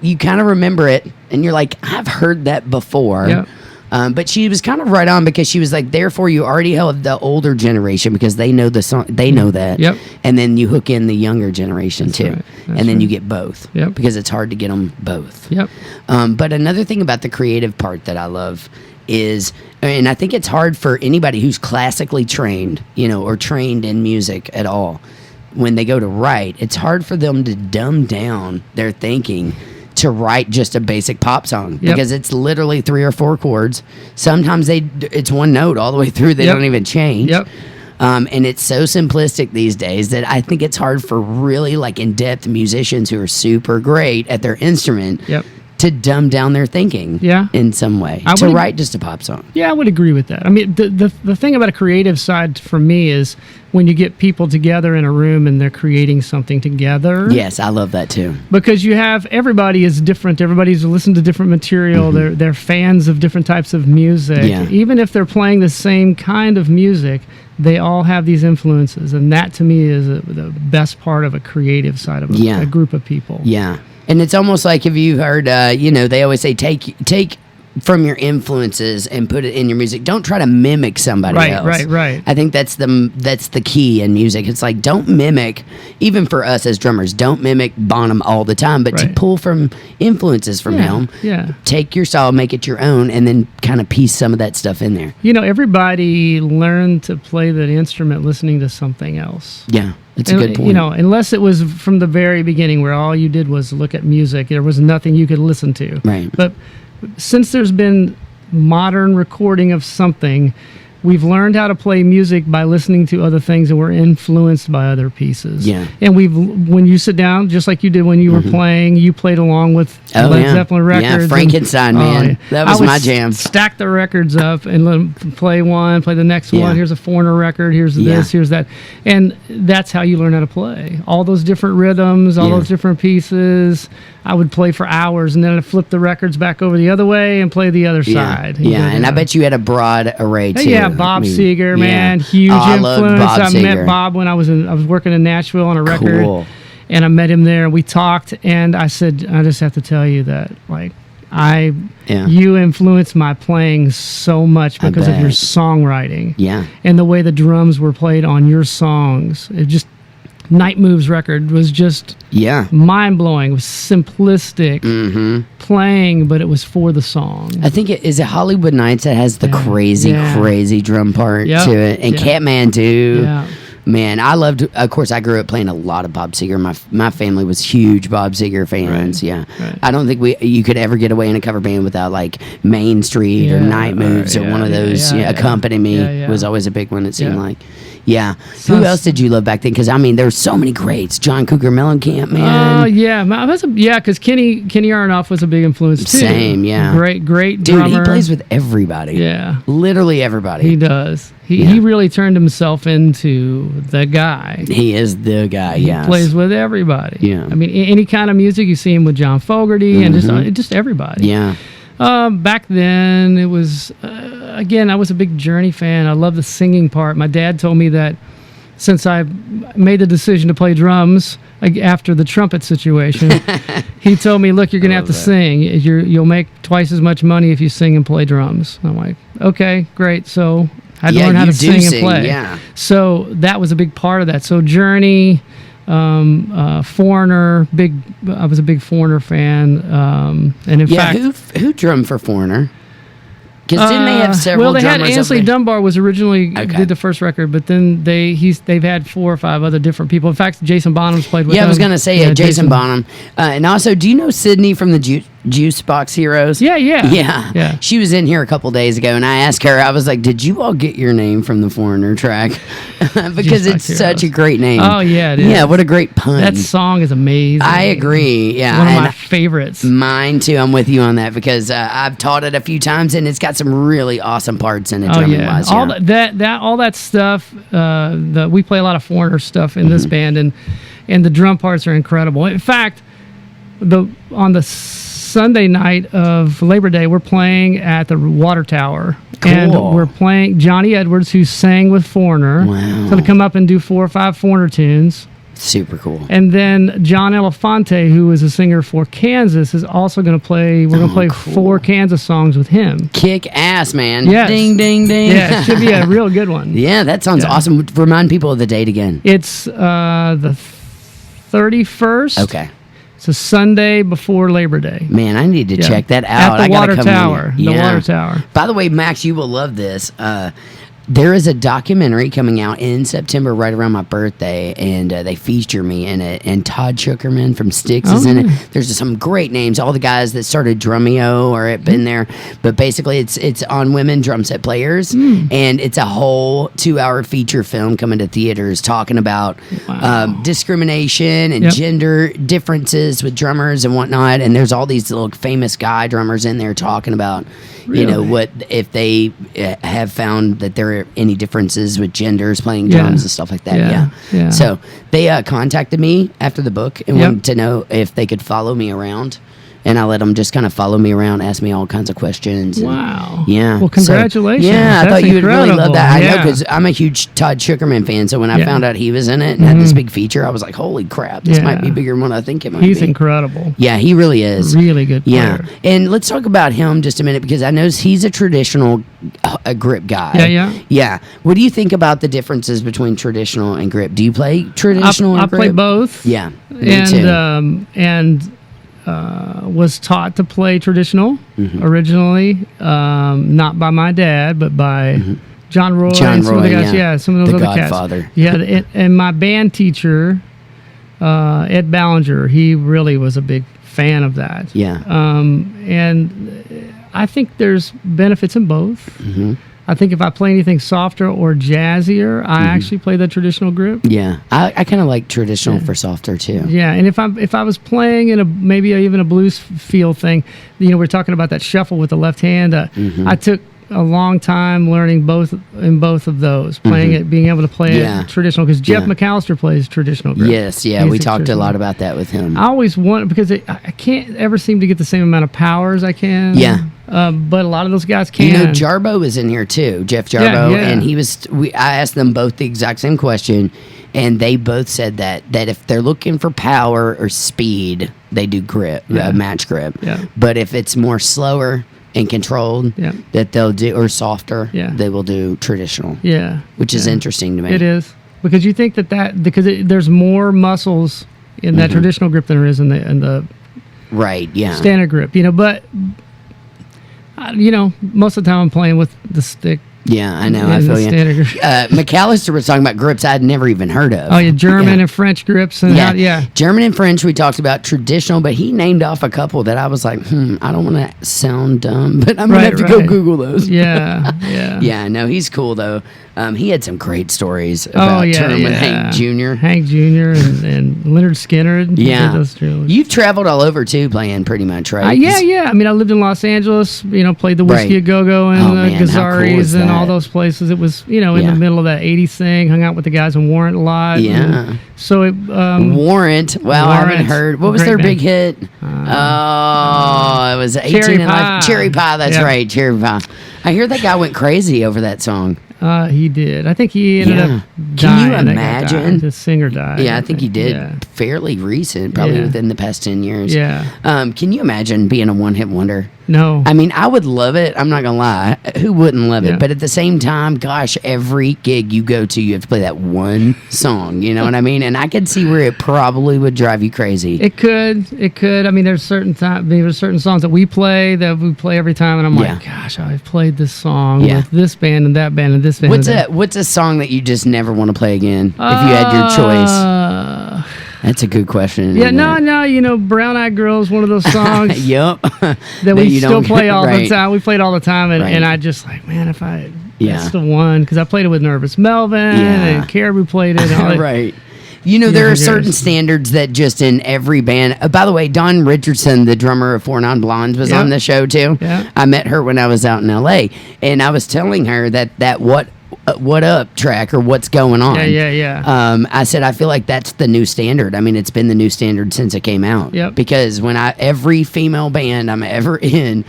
you kind of remember it, and you're like, I've heard that before. Yeah. But she was kind of right on, because she was like, therefore you already have the older generation, because they know the song, they know that. Yep. And then you hook in the younger generation too. Right. And then you get both. Yep. Because it's hard to get them both. Yep. But another thing about the creative part that I love is, and I think it's hard for anybody who's classically trained, or trained in music at all, when they go to write, it's hard for them to dumb down their thinking to write just a basic pop song, because it's literally 3 or 4 chords. Sometimes it's one note all the way through. They don't even change. Yep. And it's so simplistic these days that I think it's hard for really like in-depth musicians who are super great at their instrument to dumb down their thinking in some way to write just a pop song. Yeah, I would agree with that. I mean, the thing about a creative side for me is when you get people together in a room and they're creating something together. Yes, I love that too. Because you have, everybody is different. Everybody's listened to different material. They're fans of different types of music. Yeah. Even if they're playing the same kind of music, they all have these influences. And that to me is the best part of a creative side of a group of people. Yeah. And it's almost like, if you heard, they always say, take from your influences and put it in your music. Don't try to mimic somebody else. Right. I think that's the key in music. It's like, don't mimic, even for us as drummers, don't mimic Bonham all the time, but to pull from influences from him. Yeah. Take your style, make it your own, and then kind of piece some of that stuff in there. Everybody learned to play that instrument listening to something else. Yeah. That's a good point. Unless it was from the very beginning where all you did was look at music, there was nothing you could listen to. Right. But since there's been modern recording of something, we've learned how to play music by listening to other things, and we're influenced by other pieces. Yeah. And when you sit down, just like you did when you were playing, you played along with Led Zeppelin records. Yeah, Frankenstein, man. That was my jam. Stack the records up and let them play one, play the next one. Here's a Foreigner record. Here's this, here's that. And that's how you learn how to play. All those different rhythms, all those different pieces. I would play for hours, and then I'd flip the records back over the other way and play the other side. Yeah, and I bet you had a broad array, too. Yeah, Bob Seger, man, huge influence. Bob I met Bob when I was working in Nashville on a record. Cool. And I met him there, and we talked, and I said, I just have to tell you that, like, you influenced my playing so much because of your songwriting. Yeah. And the way the drums were played on your songs. It just, Night Moves record was just mind-blowing. It was simplistic playing, but it was for the song. I think is it Hollywood Nights that has the crazy drum part to it. And Kathmandu. Yeah. Man, I loved, of course, I grew up playing a lot of Bob Seger. My family was huge Bob Seger fans. Right. I don't think you could ever get away in a cover band without like Main Street or Night Moves or one of those. Accompany Me was always a big one, it seemed like. Yeah. Who else did you love back then? Because, I mean, there's so many greats. John Cougar Mellencamp, man. Because Kenny Aronoff was a big influence, too. Same, yeah. Great Dude, drummer. he plays with everybody. Yeah. Literally everybody. He does. He really turned himself into the guy. He is the guy, He plays with everybody. Yeah. I mean, any kind of music, you see him with John Fogerty and just everybody. Yeah. Back then, it was, again, I was a big Journey fan. I love the singing part. My dad told me that since I made the decision to play drums after the trumpet situation, he told me, look, you're going to have to sing. You'll make twice as much money if you sing and play drums. I'm like, okay, great. So I had to learn how to sing and play. Yeah. So that was a big part of that. So Journey, Foreigner, I was a big Foreigner fan. And in fact, who drummed for Foreigner? Because didn't they have several drummers? Well, they had Ansley Dunbar was originally did the first record, but then they've had 4 or 5 other different people. In fact, Jason Bonham's played with them. I was going to say Jason Bonham. And also, do you know Sydney from the Juice Box Heroes? Yeah. She was in here a couple days ago, and I asked her, I was like, did you all get your name from the Foreigner track? Because it's such a great name. Oh, yeah, it is. Yeah, what a great pun. That song is amazing. I agree, yeah. One of my favorites. Mine, too. I'm with you on that because I've taught it a few times, and it's got some really awesome parts in it, drumming-wise. All that stuff, we play a lot of Foreigner stuff in this band, and the drum parts are incredible. In fact, on the Sunday night of Labor Day, we're playing at the Water Tower. Cool. And we're playing Johnny Edwards, who sang with Foreigner. Wow. So to come up and do 4 or 5 Foreigner tunes. Super cool. And then John Elefante, who is a singer for Kansas, is also going to play. We're going to play 4 Kansas songs with him. Kick ass, man. Yes. Ding, ding, ding. Yeah, it should be a real good one. Yeah, that sounds awesome. Remind people of the date again. It's the 31st. Okay. It's a Sunday before Labor Day. Man, I need to check that out. At the Water Tower. The Water Tower. By the way, Max, you will love this. There is a documentary coming out in September right around my birthday, and they feature me in it. And Todd Schuckerman from Styx is in it. There's just some great names. All the guys that started Drumeo are in there. But basically, it's on women drum set players, and it's a whole 2-hour feature film coming to theaters talking about discrimination and gender differences with drummers and whatnot. And there's all these little famous guy drummers in there talking about, what if they have found that there are any differences with genders playing drums and stuff like that. Yeah. So they contacted me after the book and wanted to know if they could follow me around. And I let them just kind of follow me around, ask me all kinds of questions. Wow. Yeah. Well, congratulations. I thought you would really love that. I know, Yeah. because I'm a huge Todd Schuckerman fan. So when I found out he was in it and had this big feature, I was like, holy crap, this might be bigger than what I think it might be. He's incredible. Yeah, he really is. Really good player. Yeah. And let's talk about him just a minute, because I know he's a traditional grip guy. Yeah. What do you think about the differences between traditional and grip? Do you play traditional and grip? I play both. Yeah. Me too. And was taught to play traditional originally, not by my dad, but by John Roy and some of the guys. Some of those other Godfather. cats. Yeah, and my band teacher, Ed Ballinger, he really was a big fan of that. Yeah. And I think there's benefits in both. I think if I play anything softer or jazzier, I actually play the traditional grip. Yeah, I kind of like traditional for softer too. Yeah, and if I was playing in even a blues feel thing, we're talking about that shuffle with the left hand. I took a long time learning both of those, playing it, being able to play it traditional, because Jeff McAllister plays traditional grip. Yes, we talked a lot about that with him. I always want, because I can't ever seem to get the same amount of power as I can. Yeah. But a lot of those guys can. Jarbo was in here too, Jeff Jarbo, and I asked them both the exact same question, and they both said that if they're looking for power or speed, they do grip, match grip. Yeah. But if it's more slower and controlled, that they'll do, or softer, they will do traditional. Yeah. Which is interesting to me. It is, because you think because there's more muscles in that traditional grip than there is in the right, standard grip. But most of the time I'm playing with the stick. Yeah, I know. I feel you. McAllister was talking about grips I'd never even heard of. Oh, yeah, German and French grips. And German and French, we talked about traditional, but he named off a couple that I was like, I don't want to sound dumb, but I'm going to have to go Google those. Yeah. Yeah, no, he's cool, though. He had some great stories about touring with Hank Jr. Hank Jr. and Leonard Skinner. Yeah. You've traveled all over, too, playing pretty much, right? Yeah. I mean, I lived in Los Angeles, played the Whiskey A Go-Go and the Gazzarri's and all those places. It was, in the middle of that 80s thing, hung out with the guys in Warrant a lot. Yeah. So it... Warrant. Wow, I haven't heard. What was their big hit? It was 18 Cherry and Pie. Cherry Pie, that's right, Cherry Pie. I hear that guy went crazy over that song. He did. I think he ended up dying. Can you imagine? The singer died. Yeah, I think he did. Yeah. Fairly recent, probably within the past 10 years. Yeah. Can you imagine being a one-hit wonder? No. I mean, I would love it. I'm not going to lie. Who wouldn't love it? But at the same time, gosh, every gig you go to, you have to play that one song. You know what I mean? And I could see where it probably would drive you crazy. It could. I mean, there's certain songs that we play every time, and I'm like, gosh, I've played this song with this band and that band and this band. What's a song that you just never want to play again if you had your choice? That's a good question. Yeah, no. Brown Eyed Girl is one of those songs. Yep. that we still play all the time. We played all the time, and I just like, man, if I that's the one, because I played it with Nervous Melvin and Caribou played it. And all right. There are certain standards that just in every band. By the way, Dawn Richardson, the drummer of Four Non Blondes, was on the show too. Yeah. I met her when I was out in L.A. and I was telling her that what up track or what's going on. Yeah. I said I feel like that's the new standard. I mean, it's been the new standard since it came out. Yep. Because when every female band I'm ever in,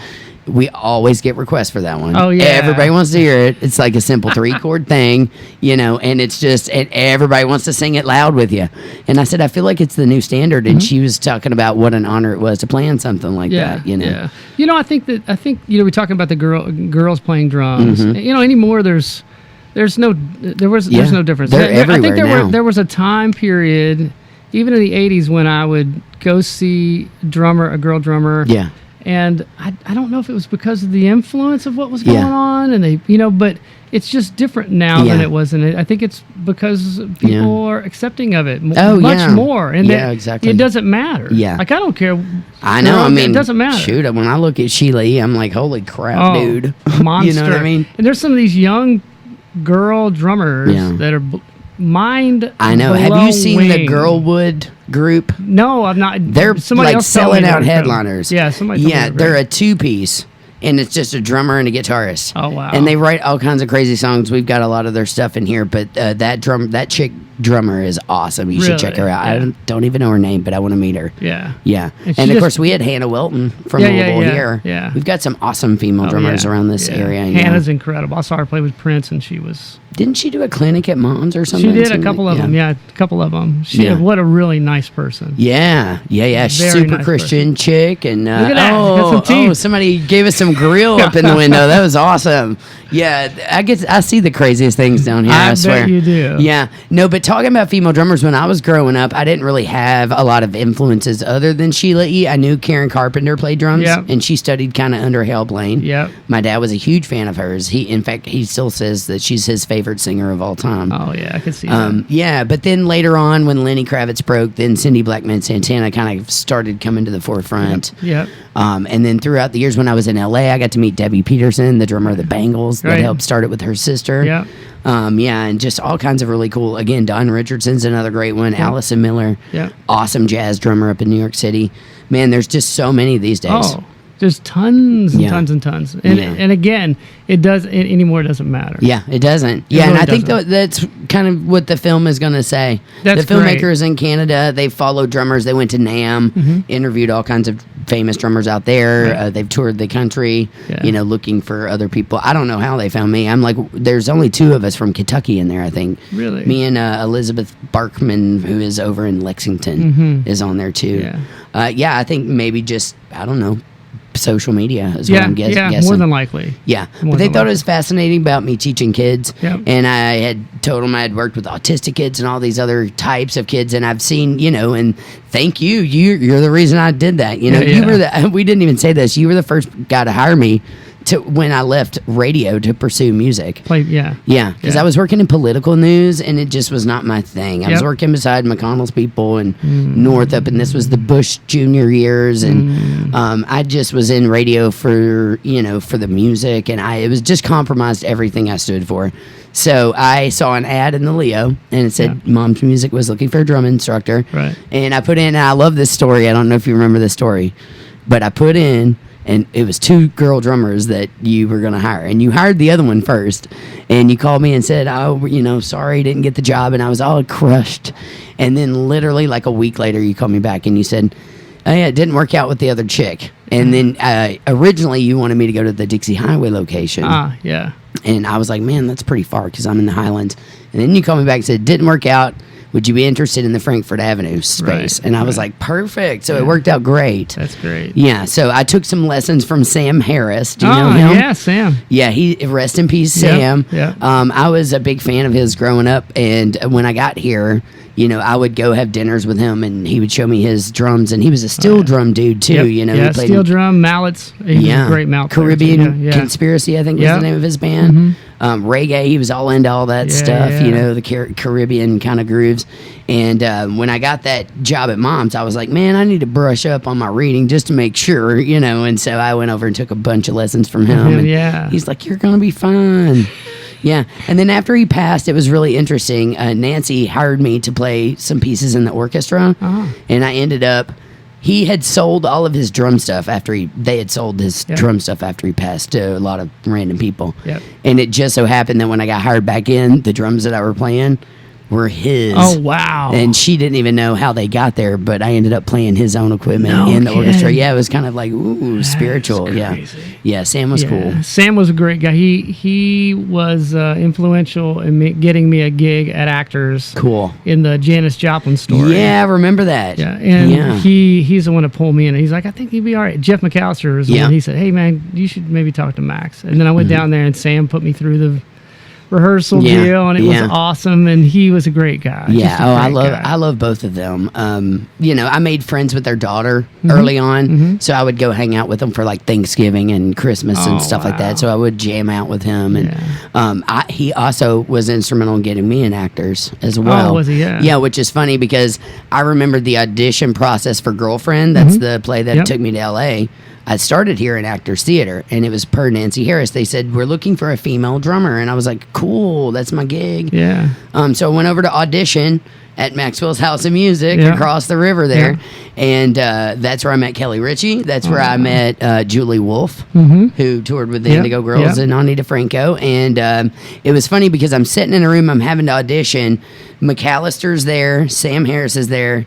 we always get requests for that one. Oh, yeah. Everybody wants to hear it. It's like a simple 3-chord thing, and it's just, and everybody wants to sing it loud with you. And I said, I feel like it's the new standard. And she was talking about what an honor it was to play on something like that, Yeah. I think we're talking about the girls playing drums. Anymore there's no difference. They're everywhere now. There was a time period, even in the 80s, when I would go see a girl drummer. Yeah. And I don't know if it was because of the influence of what was going on, and they, but it's just different now than it was. And I think it's because people are accepting of it much more. And exactly. It doesn't matter. Yeah. Like, I don't care. I know. I mean, it doesn't matter. Shoot, when I look at Sheila E., I'm like, holy crap, dude. Monster. You know what I mean? And there's some of these young girl drummers that are mind. I know. Have you seen the Girlwood group? No, I've not. They're somebody like else selling out headliners. Yeah, somebody. They're a 2-piece, and it's just a drummer and a guitarist. Oh wow! And they write all kinds of crazy songs. We've got a lot of their stuff in here, but that chick drummer is awesome. You should check her out. Yeah. I don't even know her name, but I want to meet her. Yeah. And of course, we had Hannah Welton from Louisville here. Yeah. We've got some awesome female drummers around this area. Hannah's incredible. I saw her play with Prince, and she was. Didn't she do a clinic at Mom's or something? She did a couple of them. Yeah, a couple of them. What a really nice person. Yeah. Very Super nice Christian chick. And look at that. Got some teeth. Somebody gave us some grill up in the window. That was awesome. Yeah, I see the craziest things down here. I swear. Bet you do. Yeah. No, but talking about female drummers, when I was growing up, I didn't really have a lot of influences other than Sheila E. I knew Karen Carpenter played drums, and she studied kind of under Hal Blaine. Yep. My dad was a huge fan of hers. In fact, he still says that she's his favorite singer of all time. Oh yeah, I can see that. Yeah, but then later on, when Lenny Kravitz broke, then Cindy Blackman Santana kind of started coming to the forefront. Yep. And then throughout the years when I was in LA, LA, I got to meet Debbie Peterson, the drummer of the Bangles, that Right. helped start it with her sister. Yeah. And just all kinds of really cool. Again, Don Richardson's another great one. Allison Miller, awesome jazz drummer up in New York City. Man, there's just so many these days. Oh, there's tons and tons and tons. And again, it anymore doesn't matter. Yeah, it doesn't. It really and I think doesn't. that's kind of what the film is going to say. That's the filmmakers in Canada, they followed drummers. They went to NAMM, interviewed all kinds of famous drummers out there. Right. They've toured the country, looking for other people. I don't know how they found me. I'm like, there's only 2 of us from Kentucky in there, I think. Really? Me and Elizabeth Barkman, who is over in Lexington, is on there too. I think maybe just, I don't know, social media is what I'm guessing. Yeah, more than likely. Yeah, More but they than thought likely. it was fascinating about me teaching kids. Yep. And I had told them I had worked with autistic kids and all these other types of kids, and I've seen, and thank you. You're the reason I did that. You were we didn't even say this. You were the first guy to hire me when I left radio to pursue music. Yeah, because I was working in political news, and it just was not my thing. I was working beside McConnell's people and Northup, and this was the Bush Junior years, and I just was in radio for the music, and it was just compromised everything I stood for. So I saw an ad in the Leo, and it said Mom's Music was looking for a drum instructor. Right. And I put in, and I love this story. I don't know if you remember this story, but I put in, and it was 2 girl drummers that you were going to hire. And you hired the other one first. And you called me and said, oh, sorry, didn't get the job. And I was all crushed. And then literally like a week later, you called me back and you said, oh, yeah, it didn't work out with the other chick. And then originally you wanted me to go to the Dixie Highway location. Yeah. And I was like, man, that's pretty far because I'm in the Highlands. And then you called me back and said, it didn't work out. Would you be interested in the Frankfurt Avenue space? Right, and I was like, perfect. So it worked out great. That's great. Yeah, so I took some lessons from Sam Harris. Do you know him? Yeah, Sam. Yeah, rest in peace, Sam. Yeah. I was a big fan of his growing up, and when I got here, I would go have dinners with him, and he would show me his drums, and he was a steel drum dude too. He played steel drum, mallets. He was a great mallet player, Caribbean Conspiracy, I think was the name of his band. Reggae, he was all into all that stuff. The Caribbean kind of grooves. And when I got that job at Mom's, I was like, man, I need to brush up on my reading just to make sure, And so I went over and took a bunch of lessons from him. And he's like, you're gonna be fine. Yeah, and then after he passed, it was really interesting. Nancy hired me to play some pieces in the orchestra, and I ended up. He had sold all of his drum stuff they had sold his drum stuff after he passed to a lot of random people. Yep. And it just so happened that when I got hired back in, the drums that I were playing were his. Oh, wow. And she didn't even know how they got there, but I ended up playing his own equipment in the orchestra. Yeah, it was kind of like, ooh, spiritual. Yeah, Sam was cool. Sam was a great guy. He was influential in getting me a gig at Actors. Cool. In the Janis Joplin story. Yeah, I remember that. Yeah, and he's the one to pull me in. He's like, I think he'd be all right. Jeff McAllister is the one. He said, hey, man, you should maybe talk to Max. And then I went down there, and Sam put me through the rehearsal deal, and it was awesome, and he was a great guy. I love both of them. I made friends with their daughter early on, so I would go hang out with them for like Thanksgiving and Christmas and stuff like that. So I would jam out with him, and he also was instrumental in getting me in Actors as well. Oh, was he? Yeah, which is funny because I remember the audition process for Girlfriend. That's the play that took me to L.A. I started here in Actors Theater, and it was per Nancy Harris. They said, we're looking for a female drummer. And I was like, cool, that's my gig. Yeah. So I went over to audition at Maxwell's House of Music across the river there. And that's where I met Kelly Ritchie. That's where I met Julie Wolfe, who toured with the Indigo Girls and Ani DeFranco. And it was funny because I'm sitting in a room, I'm having to audition. McAllister's there, Sam Harris is there,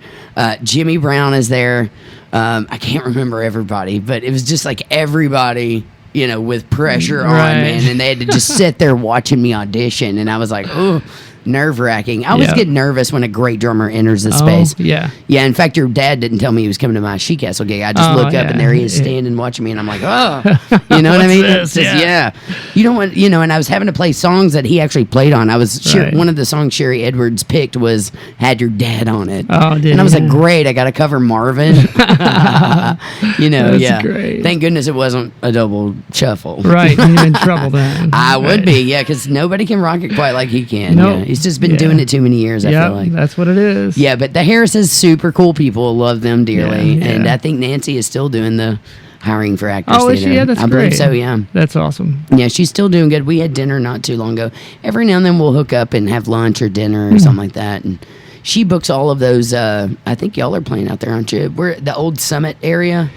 Jimmy Brown is there. I can't remember everybody, but it was just like everybody, with pressure on, man. And they had to just sit there watching me audition. And I was like, oh, nerve-wracking. I always get nervous when a great drummer enters the space. Yeah. Yeah, in fact, your dad didn't tell me he was coming to my She Castle gig. I just look up and there he is standing watching me, and I'm like, oh. You know what I mean? This? It's just, You don't want, and I was having to play songs that he actually played on. I was, one of the songs Sherry Edwards picked was, had your dad on it. Oh, did And I was like, great, I got to cover Marvin. That's great. Thank goodness it wasn't a double shuffle. Right, you're in trouble then. I would be, because nobody can rock it quite like he can. Nope. He's just been doing it too many years, I feel like. That's what it is. Yeah, but the Harrises, super cool people, love them dearly. Yeah. And I think Nancy is still doing the hiring for actors. Oh, is she? Yeah, that's I great. believe so, yeah. That's awesome. Yeah, she's still doing good. We had dinner not too long ago. Every now and then we'll hook up and have lunch or dinner or something like that. And she books all of those. I think y'all are playing out there, aren't you? We're at the old Summit area.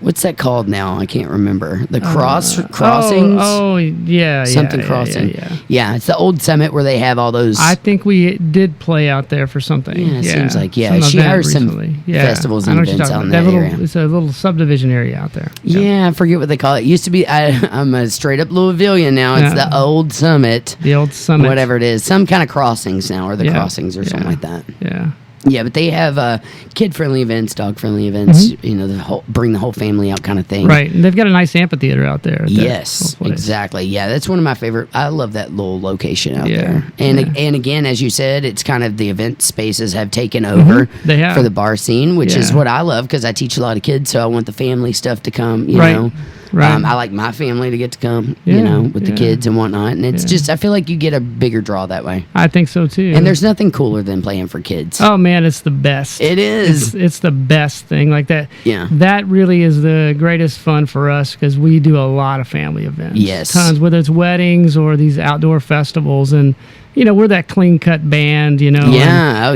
What's that called now? I can't remember. The crossings. Oh, yeah, something crossing. Yeah. It's the old Summit where they have all those. I think we did play out there for something. Yeah, it seems like she event has some recently. festivals I know and what you're events talking on about. that area. It's a little subdivision area out there. Yeah, I forget what they call it. It used to be. I'm a straight up Louisvillian now. It's the old Summit. The old Summit. Whatever it is, some kind of crossings now, or the crossings or something like that. Yeah. Yeah, but they have kid-friendly events, dog-friendly events. You know, bring the whole family out kind of thing. Right, and they've got a nice amphitheater out there. Yes, exactly. Yeah, that's one of my favorite. I love that little location out there. And again, as you said, it's kind of the event spaces have taken over They have. for the bar scene, which is what I love because I teach a lot of kids, so I want the family stuff to come. You know. Right. I like my family to get to come, you know, with the kids and whatnot. And it's just, I feel like you get a bigger draw that way. I think so too. And there's nothing cooler than playing for kids. Oh man, it's the best. It is. It's the best thing like that. Yeah. That really is the greatest fun for us because we do a lot of family events. Yes. Tons, whether it's weddings or these outdoor festivals. And, you know, we're that clean cut band, you know. Yeah.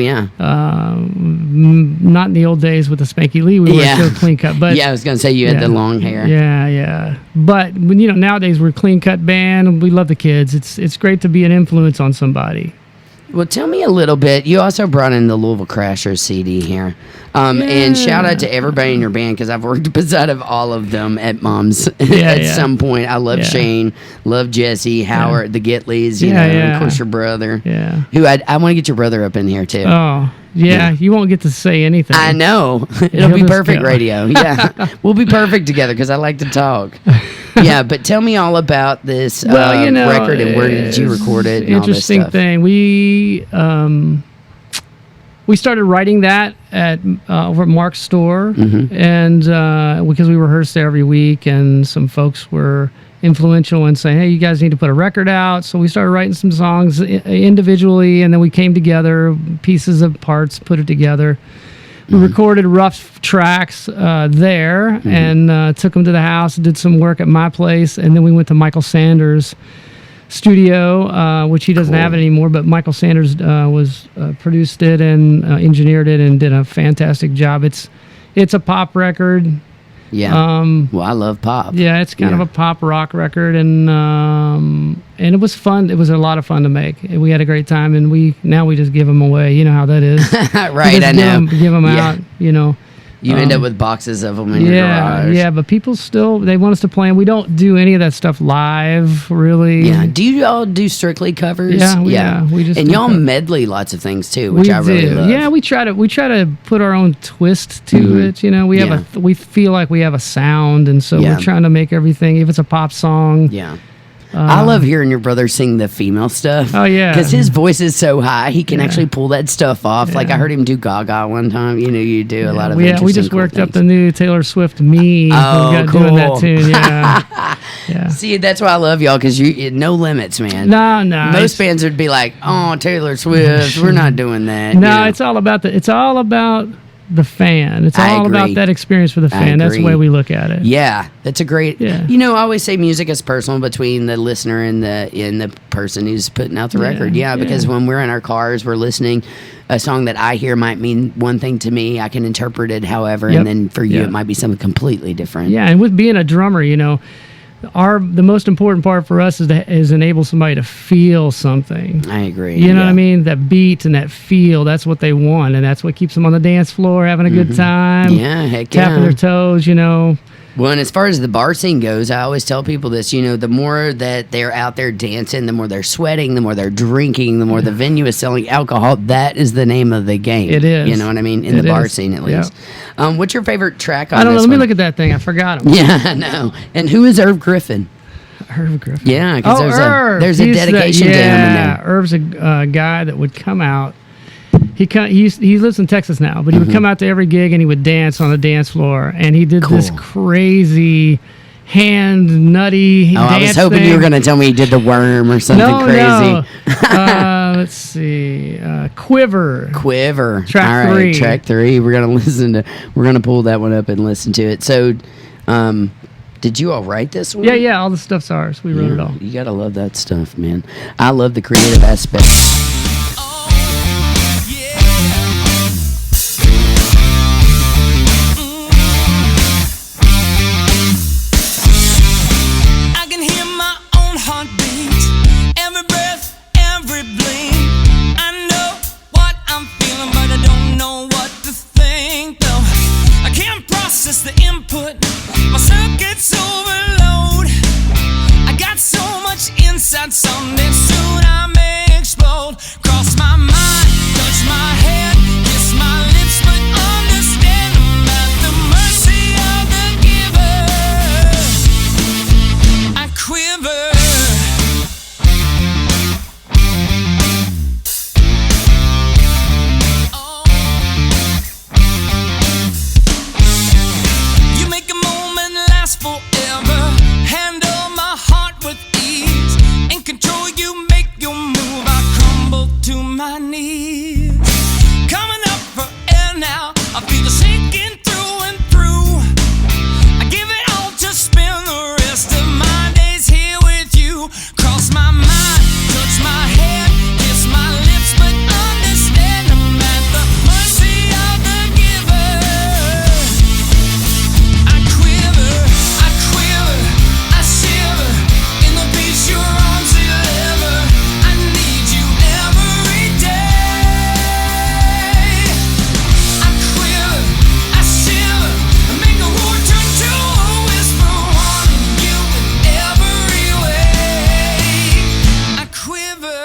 Not in the old days with the Spanky Lee. We were still clean cut. But I was going to say you had the long hair. Yeah. But, you know, nowadays we're a clean cut band and we love the kids. It's great to be an influence on somebody. Well, tell me a little bit. You also brought in the Louisville Crashers CD here. And shout out to everybody in your band because I've worked beside of all of them at Mom's at some point. I love Shane, love Jesse, Howard, the Gitleys, you know, and of course your brother. Yeah. Who I want to get your brother up in here too. Oh, yeah. You won't get to say anything. I know. It'll be perfect radio. Yeah. We'll be perfect together because I like to talk. Yeah, but tell me all about this record and where did you record it and interesting all this stuff. thing. We started writing that at over at Mark's store, and because we rehearsed there every week, and some folks were influential in saying, hey, you guys need to put a record out. So we started writing some songs individually, and then we came together, pieces of parts, put it together. We recorded rough tracks there and took them to the house, did some work at my place, and then we went to Michael Sanders' studio, which he doesn't have it anymore, but Michael Sanders produced it and engineered it and did a fantastic job. It's a pop record. Yeah. Well, I love pop. Yeah, it's kind of a pop rock record, and it was fun. It was a lot of fun to make. We had a great time, and we just give them away. You know how that is. Right, I know. Give them out. You know. You end up with boxes of them in your garage. Yeah, but people still, they want us to play them. We don't do any of that stuff live, really. Yeah. Do you all do strictly covers? Yeah. We just and y'all medley lots of things too, which I really love. Yeah, we try to put our own twist to it. You know, we feel like we have a sound, and so we're trying to make everything. If it's a pop song, I love hearing your brother sing the female stuff. Oh, yeah. Because his voice is so high, he can actually pull that stuff off. Yeah. Like I heard him do Gaga one time. You know, you do a lot of we just worked up the new Taylor Swift Me. Oh, cool. Doing that tune, yeah. See, that's why I love y'all, because you no limits, man. No. Most bands would be like, oh, Taylor Swift, we're not doing that. No, you know? it's all about the fan. It's all about that experience for the fan. That's the way we look at it. Yeah, that's a great. Yeah. You know, I always say music is personal between the listener and the person who's putting out the record. Yeah, because when we're in our cars, we're listening. A song that I hear might mean one thing to me. I can interpret it however, and then for you, it might be something completely different. Yeah, and with being a drummer, you know, the most important part for us is enable somebody to feel something. I agree. You know what I mean? That beat and that feel, that's what they want, and that's what keeps them on the dance floor having a good time. Yeah, heck tapping their toes, you know. Well, and as far as the bar scene goes, I always tell people this, you know, the more that they're out there dancing, the more they're sweating, the more they're drinking, the more the venue is selling alcohol. That is the name of the game. It is. You know what I mean? In the bar scene, at least. Yeah. What's your favorite track on this? I don't know. Let me one? look at that thing. I forgot him. Yeah, I know. And who is Irv Griffin? Irv Griffin. Yeah, because Irv. There's a dedication to him in there. Irv's a guy that would come out. He lives in Texas now, but he would come out to every gig and he would dance on the dance floor. And he did this crazy nutty dance I was hoping you were going to tell me he did the worm or something crazy. No. Let's see. Quiver. Quiver. Track 3. Track 3. We're going to pull that one up and listen to it. So Did you all write this one? Yeah. All the stuff's ours. We wrote it all. You gotta love that stuff, man. I love the creative aspect. I can hear my own heartbeat, every breath, every blink. I know what I'm feeling, but I don't know what to think. Though I can't process the input, my circuits overload. I got so much inside, someday soon I may explode. Cross my mind, touch my head, kiss my lips, but understand I'm at the mercy of the giver. I quiver. You make a moment last forever. Handle my heart with ease. In control, you make your move. I crumble to my knees. Coming up for air now. I feel the sinking through and through. I give it all to spend the rest of my days here with you. Cross my mind, touch my head, kiss my lips, but understand I'm at the mercy of the giver. I quiver, I shiver in the peace your arms deliver. I need you every day. I quiver, I shiver, I make a roar turn to a whisper, wanting you in every way. I quiver.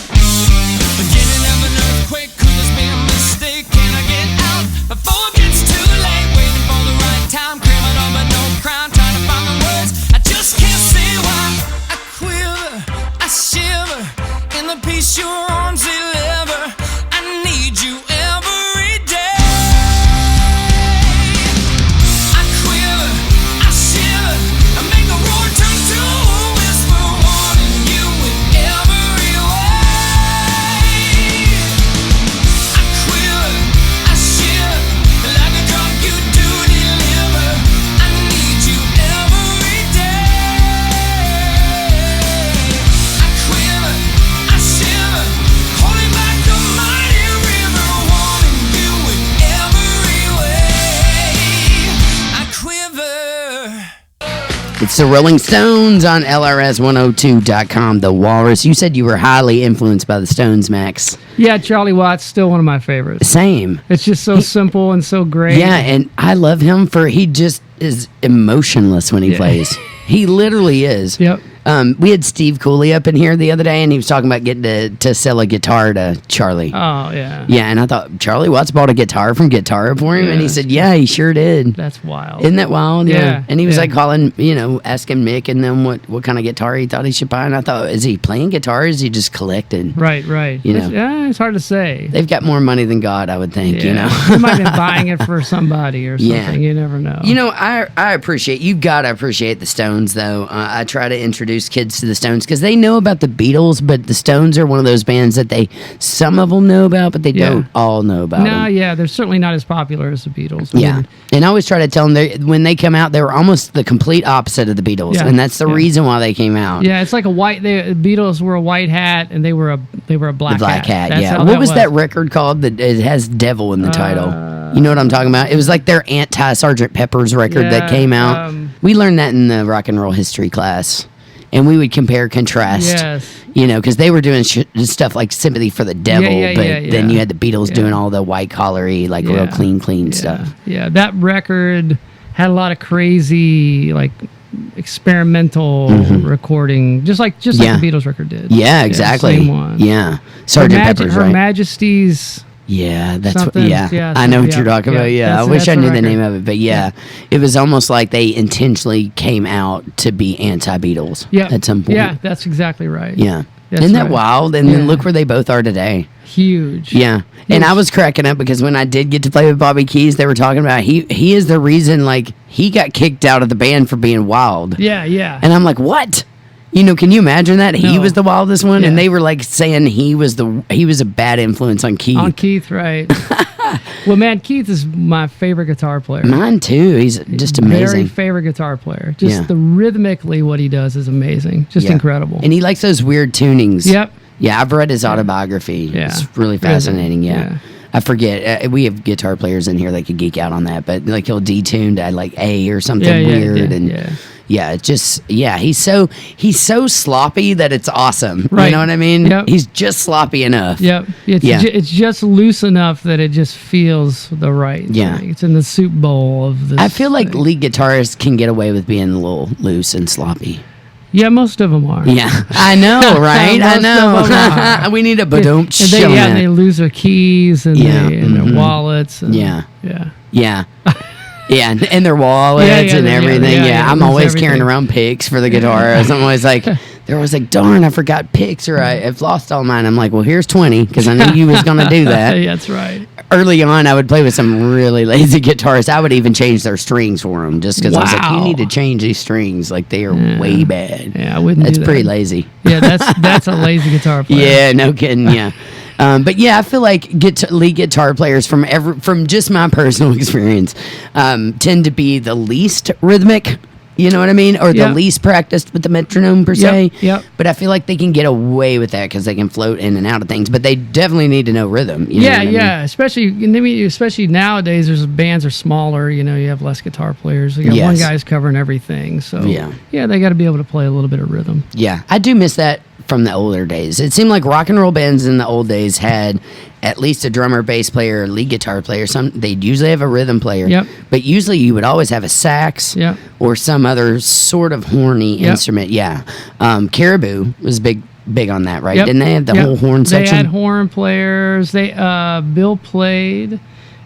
Beginning of an earthquake, could this be a mistake? Can I get out before it gets too late? Waiting for the right time, cramming on but no crown, trying to find the words. I just can't say why. I quiver, I shiver in the peace your arms deliver. I need you every day. I quiver, I shiver, I make a roar turn to a whisper, wanting you in every way. I quiver, I shiver, like a drop you do deliver. I need you every day. I quiver, I shiver, holding back the mighty river, wanting you in every way. I quiver. It's the Rolling Stones on LRS102.com. The Walrus. You said you were highly influenced by the Stones, Max. Yeah, Charlie Watts, still one of my favorites. Same. It's just so simple and so great. Yeah, and I love him for he just is emotionless when he plays. He literally is. Yep. We had Steve Cooley up in here the other day, and he was talking about getting to sell a guitar to Charlie. Oh, yeah. Yeah, and I thought, Charlie Watts bought a guitar from Guitar for him? Yeah. And he said, yeah, he sure did. That's wild. Isn't that wild? Yeah. And he was Yeah. like calling, asking Mick and them what kind of guitar he thought he should buy. And I thought, is he playing guitar or is he just collecting? Right. You know. It's hard to say. They've got more money than God, I would think, He might have been buying it for somebody or something. Yeah. You never know. I appreciate, you've got to appreciate the Stones, though. I try to introduce kids to the Stones because they know about the Beatles, but the Stones are one of those bands that some of them know about, but they don't all know about them. Yeah, they're certainly not as popular as the Beatles. Yeah. And I always try to tell them when they come out, they were almost the complete opposite of the Beatles. Yeah. And that's the reason why they came out. Yeah, it's like the Beatles were a white hat and they were a black The Black Hat, That's yeah. how What was that record called that it has Devil in the title? You know what I'm talking about? It was like their anti-Sgt. Pepper's record that came out. We learned that in the rock and roll history class. And we would compare, contrast. Yes. Because they were doing stuff like Sympathy for the Devil, then you had the Beatles doing all the white collary, real clean stuff. Yeah, that record had a lot of crazy, experimental recording, just like the Beatles record did. Yeah, exactly. Same one. Yeah, Sgt. Pepper's, Her right? Majesty's. Yeah, that's something. I know what you're talking about. Yeah, I wish I knew the name of it, but it was almost like they intentionally came out to be anti-Beatles. At some point. Yeah, that's exactly right. Yeah, That's isn't that right. wild? And then look where they both are today. Huge. Yeah, and I was cracking up because when I did get to play with Bobby Keys, they were talking about he is the reason he got kicked out of the band for being wild. Yeah. And I'm like, what? Can you imagine that? He No. was the wildest one, and Yeah. they were like saying he was a bad influence on Keith. On Keith, right? Well, man, Keith is my favorite guitar player. Mine too. He's just Very amazing. favorite guitar player. Just Yeah. the rhythmically what he does is amazing. Just Yeah. incredible. And he likes those weird tunings. Yep. Yeah, I've read his autobiography. Yeah. It's really fascinating. Yeah. Yeah. I forget. We have guitar players in here that could geek out on that, but like he'll detune to like A or something weird, and it just he's so sloppy that it's awesome. Right. You know what I mean? Yep. He's just sloppy enough. Yep. It's just loose enough that it just feels the right. Yeah. thing. It's in the soup bowl of this. I feel like thing. lead guitarists can get away with being a little loose and sloppy. Yeah, most of them are. Yeah, I know, right? I Most of them know. are. We need a badoom And they, and they lose their keys and, Yeah, and their wallets. And, Yeah. Yeah. Yeah. Yeah, and their wallets Yeah, and yeah, everything. yeah, I'm lose always carrying everything. around picks for the guitar. I'm always like, darn, I forgot picks, or I've lost all mine. I'm like, well, here's 20 because I knew you was going to do that. Yeah, that's right. Early on, I would play with some really lazy guitarists. I would even change their strings for them just because I was like, you Wow. need to change these strings. Like, they are way bad. Yeah, I wouldn't That's do that. pretty lazy. Yeah, that's a lazy guitar player. Yeah, no kidding. Yeah, but yeah, I feel like lead guitar players from just my personal experience tend to be the least rhythmic. You know what I mean? Or the Yep. least practiced with the metronome per se. Yep. But I feel like they can get away with that because they can float in and out of things. But they definitely need to know rhythm. You know what I mean? Especially nowadays, there's bands are smaller. You have less guitar players. You got one Yes. guy's covering everything. So Yeah. they got to be able to play a little bit of rhythm. Yeah, I do miss that from the older days. It seemed like rock and roll bands in the old days had at least a drummer, bass player, lead guitar player. They'd usually have a rhythm player. Yep. But usually you would always have a sax Yep. or some other sort of horny Yep. instrument. Yeah. Caribou was big on that, right? Yep. Didn't they have the Yep. whole horn They section? had horn players. Bill played.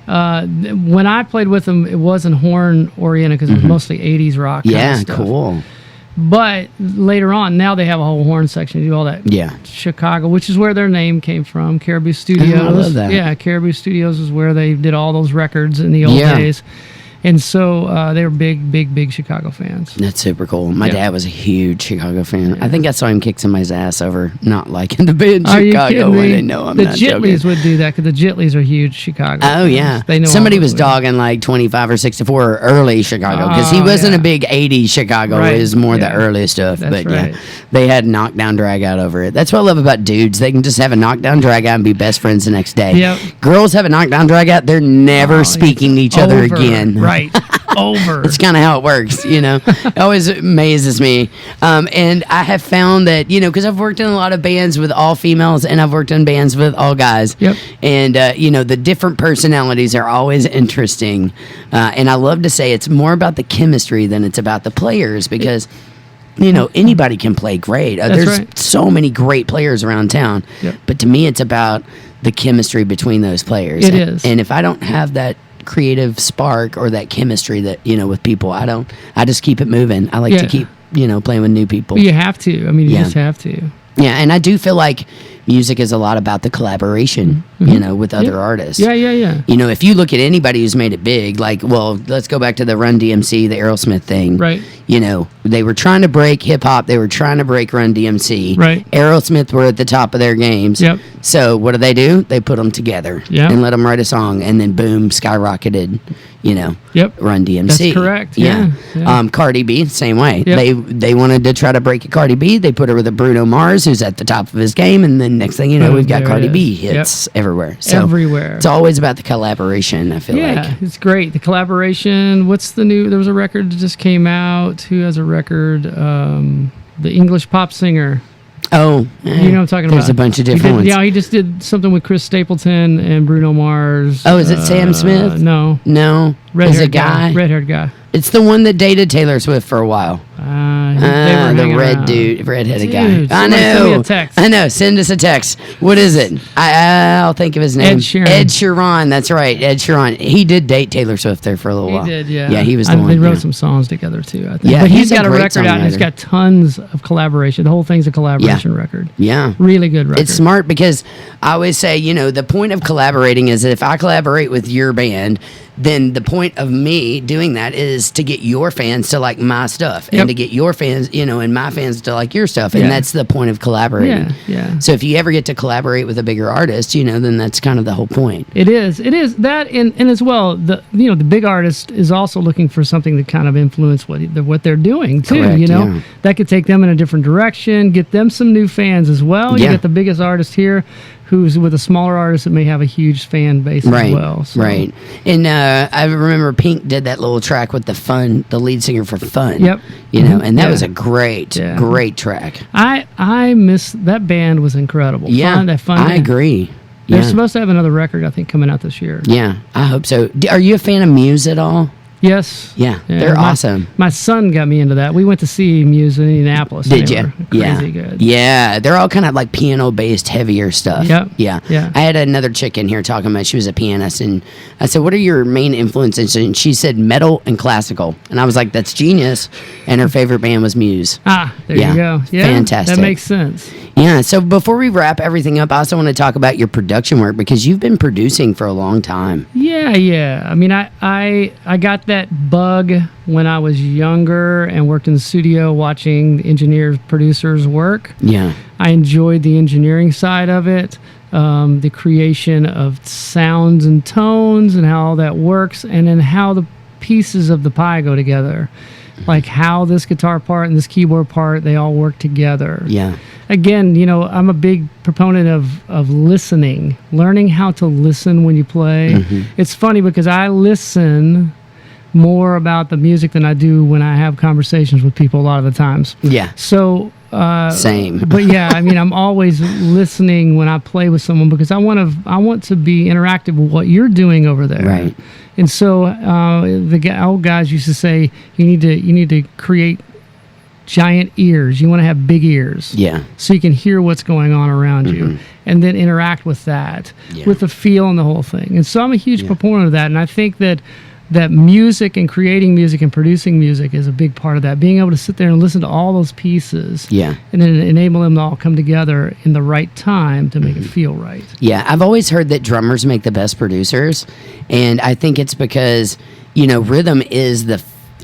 When I played with them, it wasn't horn oriented because it was mostly 80s rock. kind of yeah, stuff. cool. But later on, now they have a whole horn section to do all that. Yeah. Chicago, which is where their name came from, Caribou Studios. I love that. Yeah, Caribou Studios is where they did all those records in the old Yeah. days. And so they were big Chicago fans. That's super cool. My Yeah. dad was a huge Chicago fan. I think I saw him kick somebody's ass over not liking the band Are you Chicago kidding when me? they know I'm the not Jitleys joking. would do that because the Jitleys are huge Chicago. Oh fans. yeah, They know somebody all was those dogging like 25 or 64 early Chicago because he Oh, wasn't yeah. a big 80s Chicago. Right. It was more the Yeah. early stuff. That's but right. yeah, they had knockdown drag out over it. That's what I love about dudes. They can just have a knockdown drag out and be best friends the next day. Yep. Girls have a knockdown drag out. They're never speaking to each other Over. again. Right. Over. It's kind of how it works, It always amazes me. And I have found that, because I've worked in a lot of bands with all females and I've worked in bands with all guys. Yep. And, the different personalities are always interesting. And I love to say it's more about the chemistry than it's about the players because, anybody can play great. There's right. so many great players around town. Yep. But to me, it's about the chemistry between those players. It is. And if I don't have that creative spark or that chemistry that with people, I just keep it moving. I like to Yeah. keep playing with new people. You have to. I mean, you Yeah. just have to. Yeah, and I do feel like music is a lot about the collaboration with other artists. Yeah. If you look at anybody who's made it big, let's go back to the Run DMC, the Aerosmith thing. Right. They were trying to break hip hop. They were trying to break Run DMC. Right. Aerosmith were at the top of their games. Yep. So what do? They put them together Yep. and let them write a song, and then boom, skyrocketed. Yep. Run DMC. That's correct. Yeah. Cardi B, same way. Yep. They wanted to try to break a Cardi B. They put her with a Bruno Mars, who's at the top of his game, and then next thing you know, Boom, we've got there Cardi it B is. hits everywhere. So Everywhere. it's always about the collaboration. I feel Yeah, like. it's great. The collaboration. What's the new? There was a record that just came out. Who has a record? The English pop singer. Oh, You know what I'm talking about? There's a bunch of different ones. Yeah, he just did something with Chris Stapleton and Bruno Mars. Oh, is it Sam Smith? No. No, is it a guy? Red-haired guy. It's the one that dated Taylor Swift for a while. They were The hanging red around. dude, redheaded guy. Dude, I somebody send me know. a text. I know. Send us a text. What is it? I'll think of his name. Ed Sheeran. Ed Sheeran. That's right. Ed Sheeran. He did date Taylor Swift there for a little while. He did, yeah. Yeah, he was the one. They wrote yeah. some songs together too, I think. Yeah, but he's he's a got a great record out and he's songwriter. got tons of collaboration. The whole thing's a collaboration record. Yeah. Really good record. It's smart because I always say, the point of collaborating is that if I collaborate with your band, then the point point of me doing that is to get your fans to like my stuff Yep. and to get your fans, and my fans to like your stuff. And Yeah. that's the point of collaborating. Yeah. So if you ever get to collaborate with a bigger artist, then that's kind of the whole point. It is that, and as well, the big artist is also looking for something to kind of influence what they're doing too. Correct, yeah. That could take them in a different direction, get them some new fans as well. Yeah. You get the biggest artist here, who's with a smaller artist that may have a huge fan base Right, as well. So. right. And I remember Pink did that little track with the lead singer for Fun. Yep. And that Yeah. was a great track. I miss that band. Was incredible. Yeah, Fun I band. agree. They're Yeah. supposed to have another record, I think, coming out this year. Yeah, I hope so. Are you a fan of Muse at all? Yes. Yeah, they're awesome. My son got me into that. We went to see Muse in Indianapolis. Did They you? were Yeah. Crazy good. Yeah, they're all kind of like piano-based, heavier stuff. Yep. Yeah. Yeah. I had another chick in here talking about she was a pianist, and I said, "What are your main influences?" And she said metal and classical, and I was like, "That's genius." And her favorite band was Muse. There Yeah. you go. Yeah, Fantastic. That makes sense. Yeah. So before we wrap everything up, I also want to talk about your production work because you've been producing for a long time. Yeah. I mean, I got that bug when I was younger and worked in the studio watching engineers, producers work. Yeah. I enjoyed the engineering side of it, the creation of sounds and tones and how all that works, and then how the pieces of the pie go together. Like how this guitar part and this keyboard part, they all work together. Yeah. Again, I'm a big proponent of listening, learning how to listen when you play. Mm-hmm. It's funny because I listen more about the music than I do when I have conversations with people a lot of the times. Yeah. So Same. But yeah, I mean, I'm always listening when I play with someone because I want to be interactive with what you're doing over there. Right. And so the old guys used to say you need to create giant ears. You want to have big ears. Yeah. So you can hear what's going on around you and then interact with that, with the feel and the whole thing. And so I'm a huge proponent of that. And I think that music and creating music and producing music is a big part of that. Being able to sit there and listen to all those pieces and then enable them to all come together in the right time to make it feel right. Yeah, I've always heard that drummers make the best producers. And I think it's because, rhythm is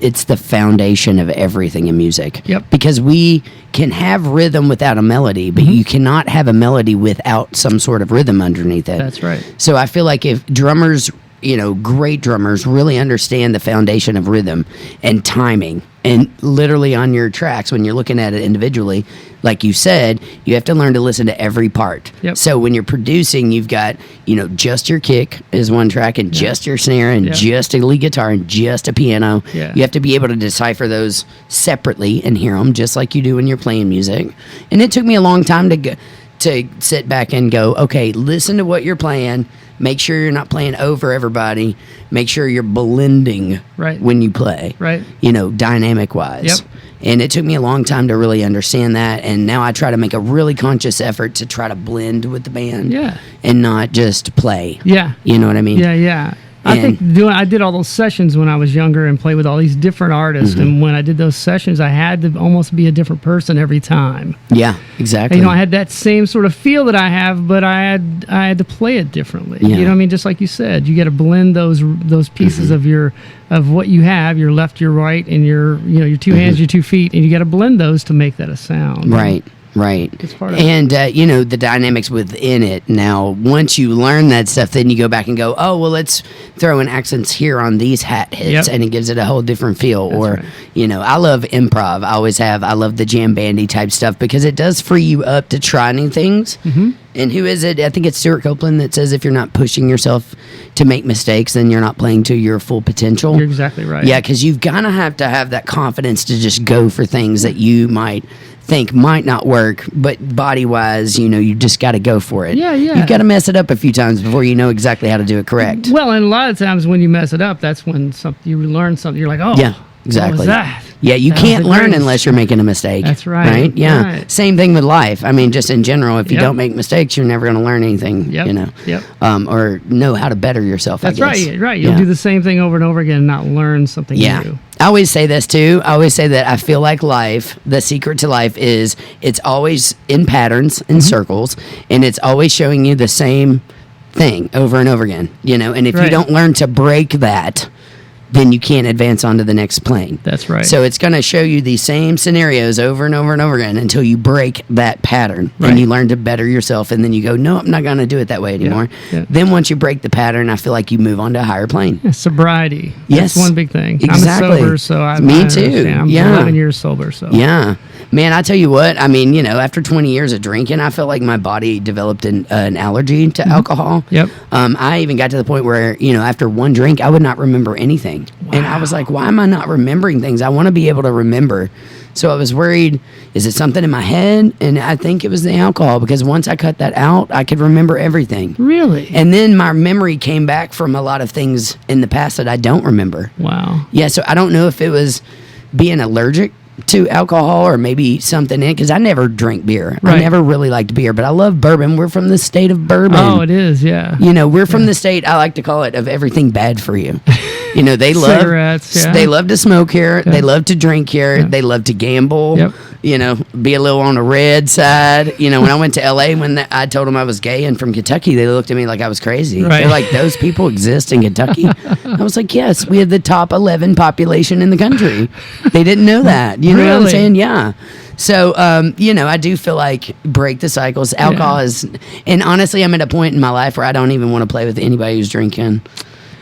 it's the foundation of everything in music. Yep. Because we can have rhythm without a melody, but you cannot have a melody without some sort of rhythm underneath it. That's right. So I feel like if drummers, great drummers really understand the foundation of rhythm and timing, and literally on your tracks, when you're looking at it individually, like you said, you have to learn to listen to every part. Yep. So when you're producing, you've got, just your kick is one track and just your snare and just a lead guitar and just a piano. Yeah. You have to be able to decipher those separately and hear them just like you do when you're playing music. And it took me a long time to sit back and go, okay, listen to what you're playing. Make sure you're not playing over everybody. Make sure you're blending when you play. Right. Dynamic wise. Yep. And it took me a long time to really understand that. And now I try to make a really conscious effort to try to blend with the band. Yeah. And not just play. Yeah. You know what I mean? Yeah. I did all those sessions when I was younger and played with all these different artists. And when I did those sessions, I had to almost be a different person every time. Yeah, exactly. I had that same sort of feel that I have, but I had to play it differently. Yeah. You know what I mean? Just like you said, you got to blend those pieces of what you have, your left, your right, and your two hands, your 2 feet, and you got to blend those to make that a sound. Right. Right. It's part of and, the dynamics within it. Now, once you learn that stuff, then you go back and go, oh, well, let's throw in accents here on these hat hits, and it gives it a whole different feel. That's right. I love improv. I always have. I love the jam bandy type stuff because it does free you up to try new things. Mm-hmm. And who is it? I think it's Stuart Copeland that says if you're not pushing yourself to make mistakes, then you're not playing to your full potential. You're exactly right. Yeah, because you've got to have that confidence to just go for things that you might think might not work, but body-wise, you just got to go for it. Yeah. You've got to mess it up a few times before you know exactly how to do it correct. Well, and a lot of times when you mess it up, that's when you learn something. You're like, oh, yeah, exactly. What was that? Yeah, you That can't was learn great. unless you're making a mistake. That's right. Right? Yeah. Right. Same thing with life. I mean, just in general, if you Yep. don't make mistakes, you're never going to learn anything. Yep. Yep. Or know how to better yourself. That's I guess. right. Right. You'll Yeah. do the same thing over and over again and not learn something new. I always say this too. I always say that I feel like life, the secret to life is it's always in patterns and circles, and it's always showing you the same thing over and over again, and if you Right. don't learn to break that, then you can't advance onto the next plane. That's right. So it's going to show you these same scenarios over and over and over again until you break that pattern Right. and you learn to better yourself. And then you go, no, I'm not going to do it that way anymore. Yeah. Then once you break the pattern, I feel like you move on to a higher plane. Yeah, sobriety. Yes. That's one big thing. Exactly. I'm sober, so I Me too. understand. I'm Yeah. 11 years sober, so. Yeah. Man, I tell you what, I mean, after 20 years of drinking, I felt like my body developed an allergy to alcohol. Yep. I even got to the point where, after one drink, I would not remember anything. And I was like, why am I not remembering things? I want to be able to remember. So I was worried, is it something in my head? And I think it was the alcohol, because once I cut that out, I could remember everything. Really? And then my memory came back from a lot of things in the past that I don't remember. Wow. Yeah, so I don't know if it was being allergic to alcohol or maybe something in it, because I never drink beer. I Right. never really liked beer, but I love bourbon. We're from the state of bourbon. Oh, it is, yeah. We're from the state, I like to call it, of everything bad for you. They love Cigarettes, yeah. They love to smoke here. Yeah. They love to drink here. Yeah. They love to gamble. Yep. Be a little on the red side. When I went to LA, when I told them I was gay and from Kentucky, they looked at me like I was crazy. Right. They're like, those people exist in Kentucky? I was like, yes, we have the top 11 population in the country. They didn't know that. You know what I'm Really? saying? Yeah. So, I do feel like break the cycles. Alcohol is, and honestly, I'm at a point in my life where I don't even want to play with anybody who's drinking.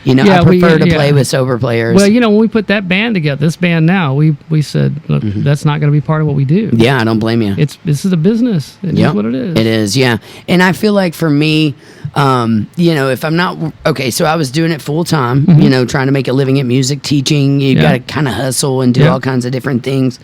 I prefer to play with sober players. Well, when we put that band together, this band now, we said, look, that's not going to be part of what we do. Yeah, I don't blame you. This is a business. It is what it is. It is, yeah. And I feel like for me, if I'm not okay, so I was doing it full time, trying to make a living at music, teaching. You got to kind of hustle and do all kinds of different things.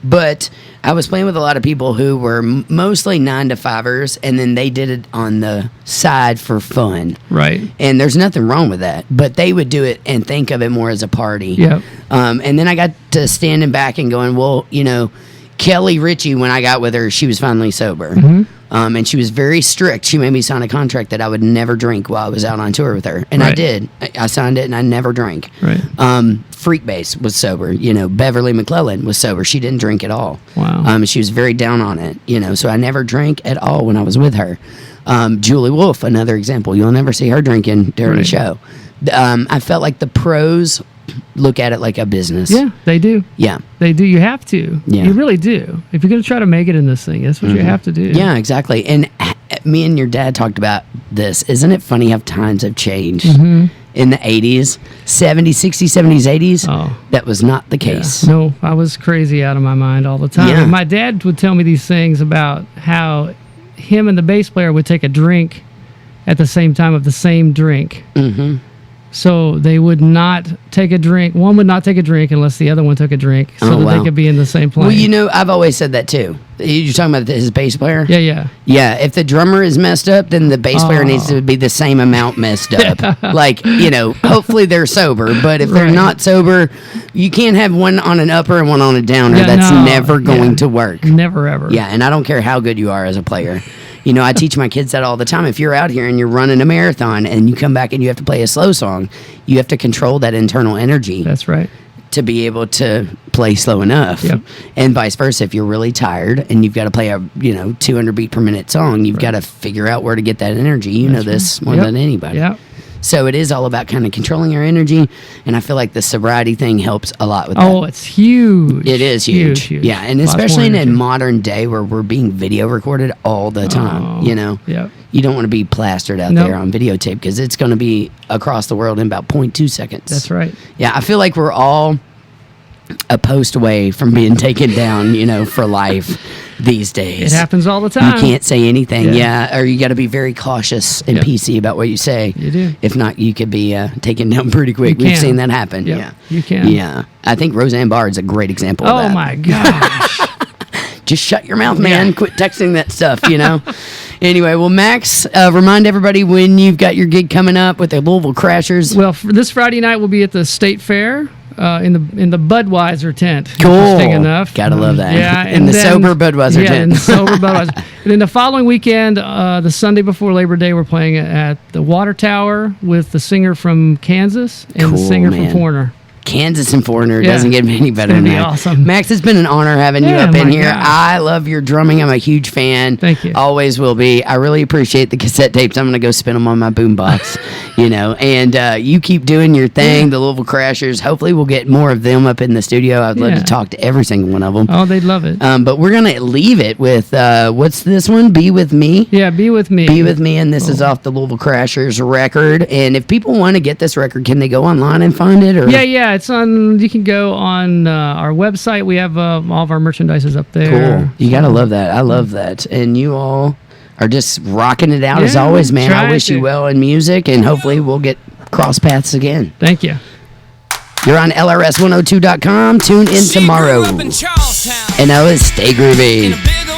But I was playing with a lot of people who were mostly 9-to-5ers, and then they did it on the side for fun. Right. And there's nothing wrong with that, but they would do it and think of it more as a party. Yep. And then I got to standing back and going, well, Kelly Ritchie, when I got with her, she was finally sober. And she was very strict. She made me sign a contract that I would never drink while I was out on tour with her. And I Right. did. I signed it, and I never drank. Right. Freakbass was sober. Beverly McClellan was sober. She didn't drink at all. Wow. She was very down on it, so I never drank at all when I was with her. Julie Wolfe, another example. You'll never see her drinking during the Right. show. I felt like the pros look at it like a business. Yeah, they do. Yeah. They do. You have to. Yeah. You really do. If you're going to try to make it in this thing, that's what you have to do. Yeah, exactly. And me and your dad talked about this. Isn't it funny how times have changed? In the 80s, 70s, 60s, 70s, 80s, Oh. that was not the case. No, I was crazy out of my mind all the time. Yeah. And my dad would tell me these things about how him and the bass player would take a drink at the same time of the same drink. Mm-hmm. So they would not take a drink. One would not take a drink unless the other one took a drink, so Oh, that wow. they could be in the same plane. Well, I've always said that too. You're talking about his bass player? Yeah, yeah. Yeah, if the drummer is messed up, then the bass player needs to be the same amount messed up. Like, hopefully they're sober, but if they're Right. not sober, you can't have one on an upper and one on a downer. Yeah, That's no, never going yeah. to work. Never ever. Yeah, and I don't care how good you are as a player. I teach my kids that all the time. If you're out here and you're running a marathon and you come back and you have to play a slow song, you have to control that internal energy That's right. to be able to play slow enough. Yep. And vice versa. If you're really tired and you've got to play a 200 beat per minute song, you've got to figure out where to get that energy. You know this more Yep. than anybody. Yeah. So it is all about kind of controlling your energy, and I feel like the sobriety thing helps a lot with that. Oh, it's huge. It is huge. Yeah, and Lots especially in more a energy. modern day where we're being video recorded all the time, Oh, Yep. You don't want to be plastered out Nope. there on videotape because it's going to be across the world in about 0.2 seconds. That's right. Yeah, I feel like we're all a post away from being taken down, for life these days. It happens all the time. You can't say anything, Yeah. or you got to be very cautious and Yep. PC about what you say. You do. If not, you could be taken down pretty quick. You We've can. seen that happen. Yep, Yeah, you can. Yeah, I think Roseanne Barr's a great example of Oh that. my gosh. Just shut your mouth, man. Yeah. Quit texting that stuff, Anyway, well, Max, remind everybody when you've got your gig coming up with the Louisville Crashers. Well, this Friday night we'll be at the State Fair in the Budweiser tent. Cool. Interesting enough. Gotta love that. Yeah, In the sober Budweiser yeah, tent. in the sober Budweiser. And then the following weekend, the Sunday before Labor Day, we're playing at the Water Tower with the singer from Kansas and the Cool, singer man. from Foreigner. Kansas and Foreigner. Yeah. Doesn't get any better than It's gonna that. be awesome. Max, it's been an honor having you Yeah, up in my here. God. I love your drumming. I'm a huge fan. Thank you. Always will be. I really appreciate the cassette tapes. I'm going to go spin them on my boombox, and you keep doing your thing, the Louisville Crashers. Hopefully we'll get more of them up in the studio. I'd love Yeah. to talk to every single one of them. Oh, they'd love it. But we're going to leave it with, what's this one? Be With Me? Yeah, Be With Me. Be With Me, and this is off the Louisville Crashers record. And if people want to get this record, can they go online and find it? Or? Yeah, it's on. You can go on our website. We have all of our merchandise is up there. Cool. You gotta love that. I love that. And you all are just rocking it out as Yeah, always, man. I trying wish you to. well in music, and hopefully we'll get cross paths again. Thank you. You're on LRS102.com. Tune in tomorrow. Grew up in Charlestown, And now it's Stay in Groovy. a big